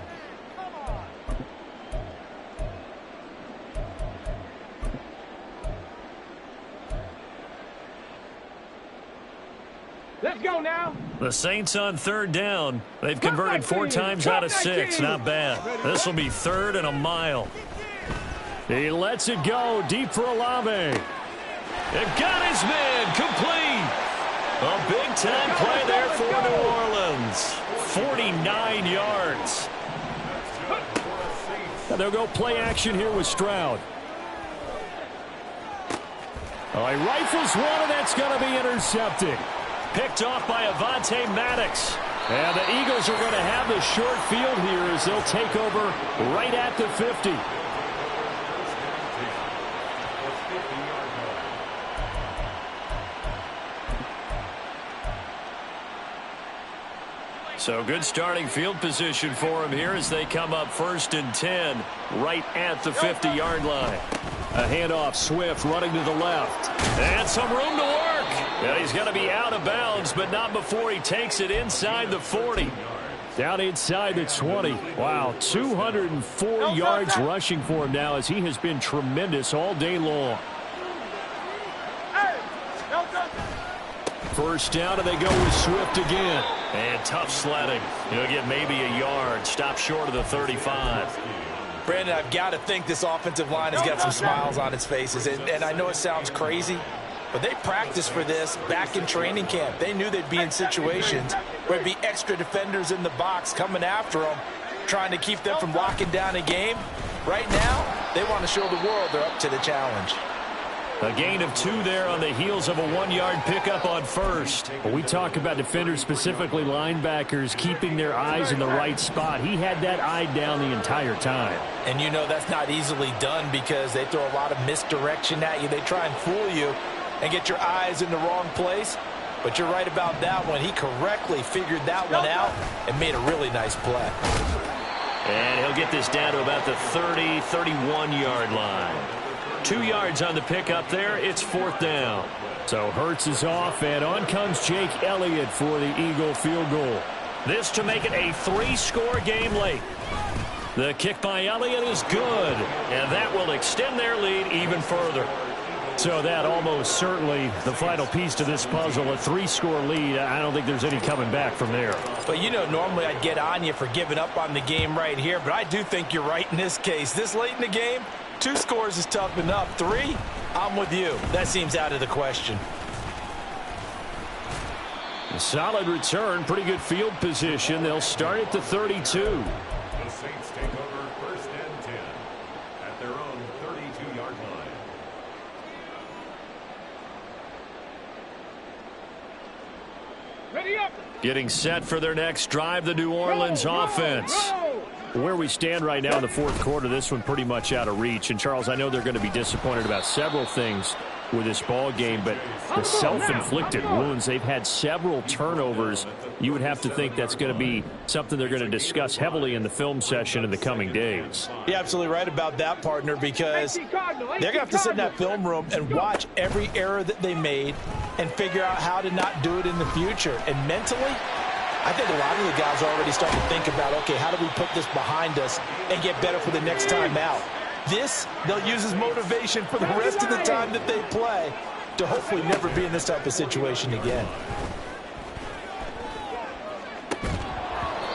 Let's go now. The Saints on third down. They've converted 4 times out of 6. Not bad. This will be 3rd and a mile. He lets it go deep for Olave. It got his man complete. A big-time play there for New Orleans. 49 yards. Now they'll go play action here with Stroud. Oh, he rifles one, and that's going to be intercepted. Picked off by Avonte Maddox. And the Eagles are going to have the short field here as they'll take over right at the 50. So good starting field position for him here as they come up 1st and 10 right at the 50-yard line. A handoff, Swift running to the left. And some room to work. And he's going to be out of bounds, but not before he takes it inside the 40. Down inside the 20. Wow, 204 yards rushing for him now as he has been tremendous all day long. First down, and they go with Swift again. And tough sledding. He'll get maybe a yard. Stop short of the 35. Brandon, I've got to think this offensive line has got some smiles on its faces. And I know it sounds crazy, but they practiced for this back in training camp. They knew they'd be in situations where there'd be extra defenders in the box coming after them, trying to keep them from locking down a game. Right now, they want to show the world they're up to the challenge. A gain of 2 there on the heels of a 1-yard pickup on first. When we talk about defenders, specifically linebackers, keeping their eyes in the right spot. He had that eye down the entire time. And you know that's not easily done because they throw a lot of misdirection at you. They try and fool you and get your eyes in the wrong place. But you're right about that one. He correctly figured that one out and made a really nice play. And he'll get this down to about the 30, 31-yard line. 2 yards on the pickup there. It's 4th down. So Hurts is off, and on comes Jake Elliott for the Eagle field goal. This to make it a 3-score game late. The kick by Elliott is good, and that will extend their lead even further. So that almost certainly the final piece to this puzzle, a 3-score lead. I don't think there's any coming back from there. But, you know, normally I'd get on you for giving up on the game right here, but I do think you're right in this case. This late in the game, 2 scores is tough enough. 3, I'm with you. That seems out of the question. A solid return, pretty good field position. They'll start at the 32. The Saints take over 1st and 10 at their own 32-yard line. Ready up. Getting set for their next drive, the New Orleans offense. Where we stand right now in the 4th quarter, this one pretty much out of reach. And, Charles, I know they're going to be disappointed about several things with this ball game, but the self-inflicted wounds, they've had several turnovers. You would have to think that's going to be something they're going to discuss heavily in the film session in the coming days. You're absolutely right about that, partner, because they're going to have to sit in that film room and watch every error that they made and figure out how to not do it in the future. And mentally, I think a lot of the guys are already starting to think about, okay, how do we put this behind us and get better for the next time out? This, they'll use as motivation for the rest of the time that they play to hopefully never be in this type of situation again.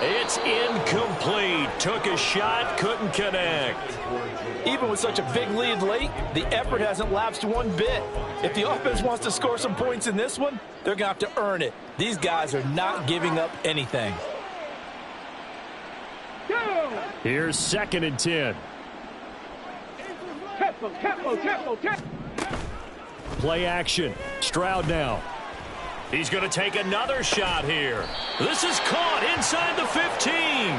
It's incomplete. Took a shot, couldn't connect. Even with such a big lead late, the effort hasn't lapsed one bit. If the offense wants to score some points in this one, they're going to have to earn it. These guys are not giving up anything. Here's 2nd and 10. Play action. Stroud now. He's going to take another shot here. This is caught inside the 15.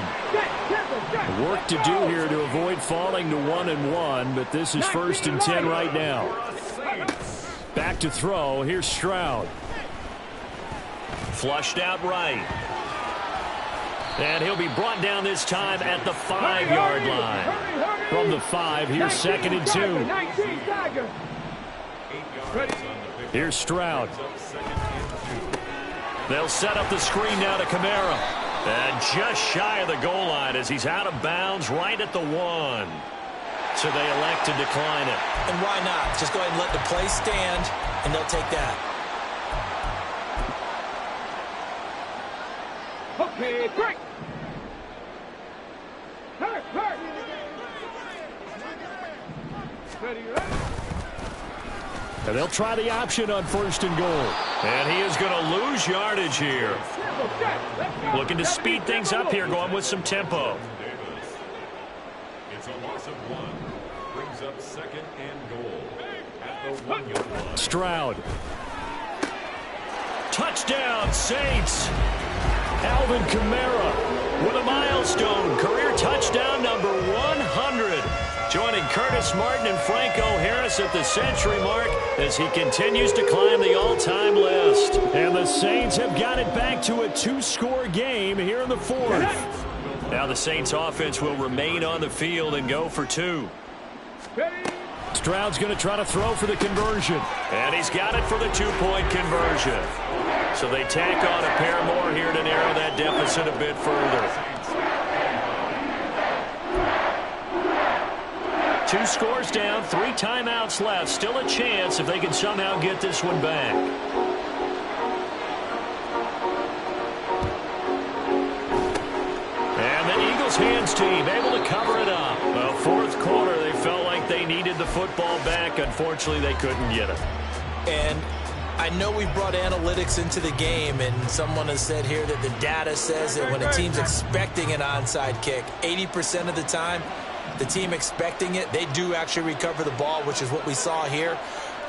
Work to do here to avoid falling to 1-1, but this is 1st and 10 right now. Back to throw. Here's Stroud. Flushed out right. And he'll be brought down this time at the 5-yard line. From the 5, here's 2nd and 2. Here's Stroud. They'll set up the screen now to Kamara. And just shy of the goal line as he's out of bounds right at the 1. So they elect to decline it. And why not? Just go ahead and let the play stand, and they'll take that. And they'll try the option on 1st and goal. And he is going to lose yardage here. Looking to speed things up here, going with some tempo. It's a loss of 1. Brings up 2nd and goal at the 1-yard line. Stroud. Touchdown, Saints. Alvin Kamara with a milestone. Career touchdown number 100. Joining Curtis Martin and Franco Harris at the century mark as he continues to climb the all-time list. And the Saints have got it back to a 2-score game here in the 4th. Now the Saints offense will remain on the field and go for 2. Stroud's going to try to throw for the conversion. And he's got it for the 2-point conversion. So they tack on a pair more here to narrow that deficit a bit further. 2 scores down, 3 timeouts left. Still a chance if they can somehow get this one back. And the Eagles hands team able to cover it up. Well, 4th quarter, they felt like they needed the football back. Unfortunately, they couldn't get it. And I know we've brought analytics into the game, and someone has said here that the data says that when a team's expecting an onside kick, 80% of the time, the team expecting it, they do actually recover the ball, which is what we saw here.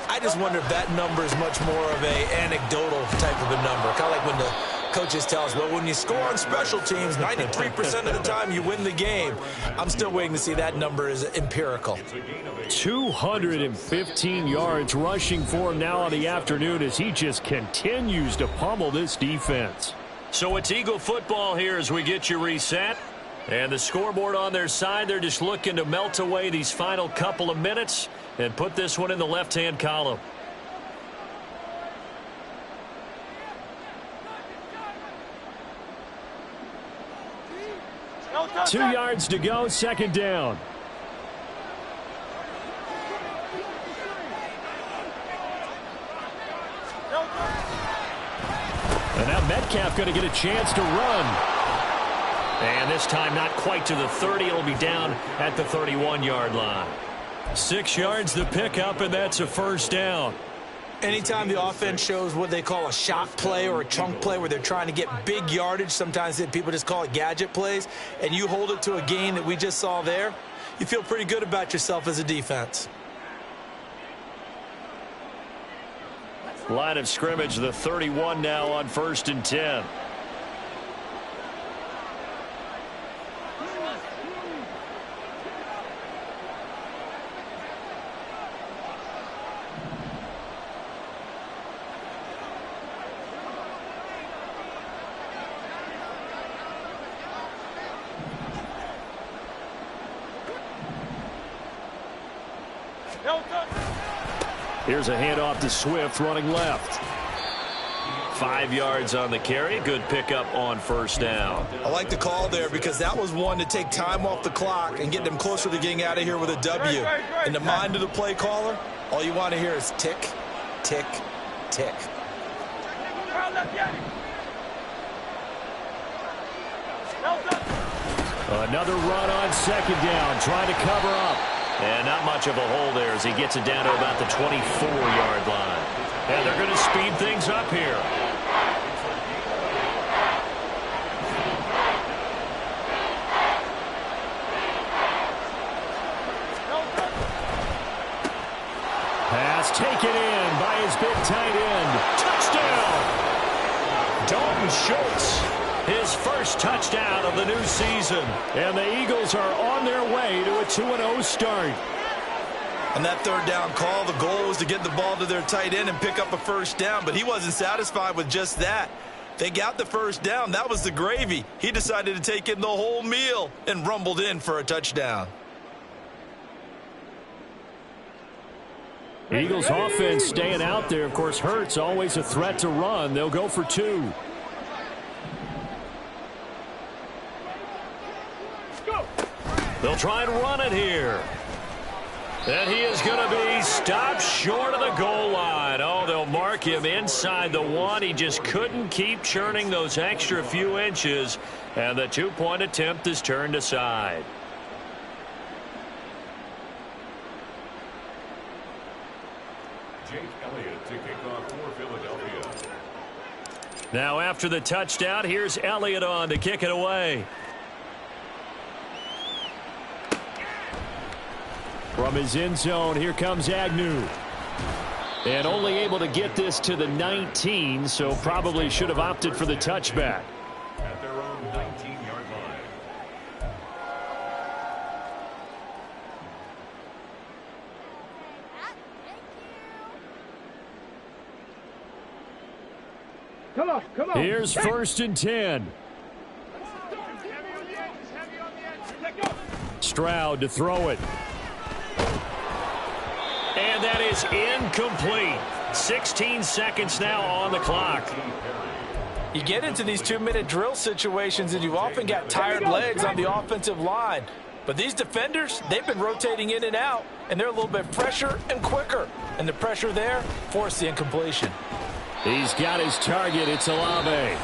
I just wonder if that number is much more of a anecdotal type of a number. Kind of like when the coaches tell us, well, when you score on special teams, 93% of the time you win the game. I'm still waiting to see that number is empirical. 215 yards rushing for him now on the afternoon as he just continues to pummel this defense. So it's Eagle football here as we get you reset. And the scoreboard on their side, they're just looking to melt away these final couple of minutes and put this one in the left-hand column. Two yards to go, 2nd down. And now Metcalf going to get a chance to run. And this time not quite to the 30. It'll be down at the 31-yard line. 6 yards the pickup, and that's a 1st down. Anytime the offense shows what they call a shot play or a chunk play where they're trying to get big yardage, sometimes people just call it gadget plays, and you hold it to a gain that we just saw there, you feel pretty good about yourself as a defense. Line of scrimmage, the 31 now on 1st and 10. Here's a handoff to Swift running left. 5 yards on the carry. Good pickup on 1st down. I like the call there because that was one to take time off the clock and get them closer to getting out of here with a W. In the mind of the play caller, all you want to hear is tick, tick, tick. Another run on 2nd down, trying to cover up. And not much of a hole there as he gets it down to about the 24-yard line. And they're going to speed things up here. Pass taken in by his big tight end. Touchdown! Dalton Schultz, his first touchdown of the new season. And the Eagles are on their way to a 2-0 start. On that 3rd down call, the goal was to get the ball to their tight end and pick up a 1st down, but he wasn't satisfied with just that. They got the 1st down. That was the gravy. He decided to take in the whole meal and rumbled in for a touchdown. Eagles offense staying out there. Of course, Hurts always a threat to run. They'll go for 2. They'll try and run it here. And he is going to be stopped short of the goal line. Oh, they'll mark him inside the 1. He just couldn't keep churning those extra few inches, and the 2-point attempt is turned aside. Jake Elliott to kick off for Philadelphia. Now after the touchdown, here's Elliott on to kick it away. From his end zone, here comes Agnew. And only able to get this to the 19, so probably should have opted for the touchback. At their own 19-yard line. Come on. Here's 1st and 10. Stroud to throw it. And that is incomplete. 16 seconds now on the clock. You get into these 2-minute drill situations, and you've often got tired legs on the offensive line. But these defenders, they've been rotating in and out, and they're a little bit fresher and quicker. And the pressure there forced the incompletion. He's got his target. It's Olave.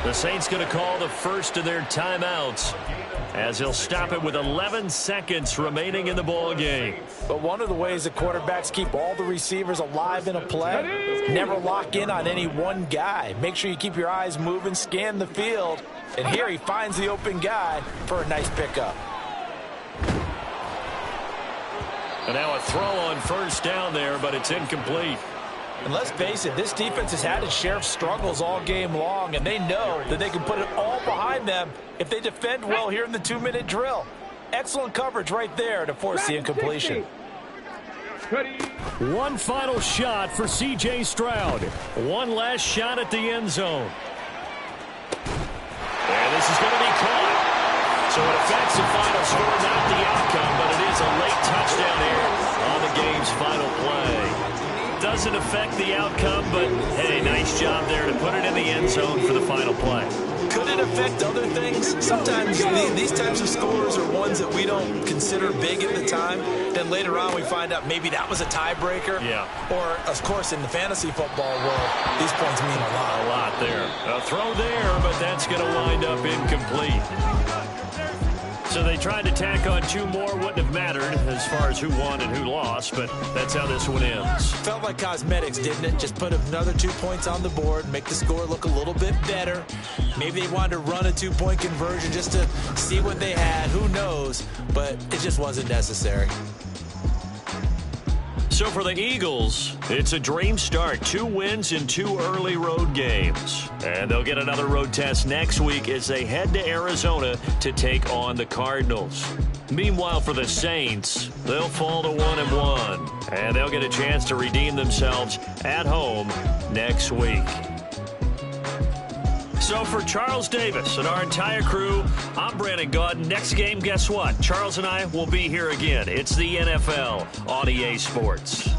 The Saints going to call the first of their timeouts, as he'll stop it with 11 seconds remaining in the ball game. But one of the ways that quarterbacks keep all the receivers alive in a play, never lock in on any one guy. Make sure you keep your eyes moving, scan the field, and here he finds the open guy for a nice pickup. And now a throw on 1st down there, but it's incomplete. And let's face it, this defense has had its share of struggles all game long, and they know that they can put it all behind them if they defend well here in the 2-minute drill. Excellent coverage right there to force the incompletion. One final shot for C.J. Stroud. One last shot at the end zone. And this is going to be caught. So it affects the final score, not the outcome, but it is a late touchdown here on the game's final play. Doesn't affect the outcome, but hey, nice job there to put it in the end zone for the final play. Could it affect other things? Sometimes these types of scores are ones that we don't consider big at the time. Then later on we find out maybe that was a tiebreaker. Yeah. Or, of course, in the fantasy football world, these points mean a lot. A lot there. A throw there, but that's going to wind up incomplete. So they tried to tack on 2 more, wouldn't have mattered as far as who won and who lost, but that's how this one ends. Felt like cosmetics, didn't it? Just put another 2 points on the board, make the score look a little bit better. Maybe they wanted to run a 2-point conversion just to see what they had. Who knows? But it just wasn't necessary. So for the Eagles, it's a dream start. 2 wins in 2 early road games. And they'll get another road test next week as they head to Arizona to take on the Cardinals. Meanwhile, for the Saints, they'll fall to 1-1. And they'll get a chance to redeem themselves at home next week. So for Charles Davis and our entire crew, I'm Brandon Gaudin. Next game, guess what? Charles and I will be here again. It's the NFL on EA Sports.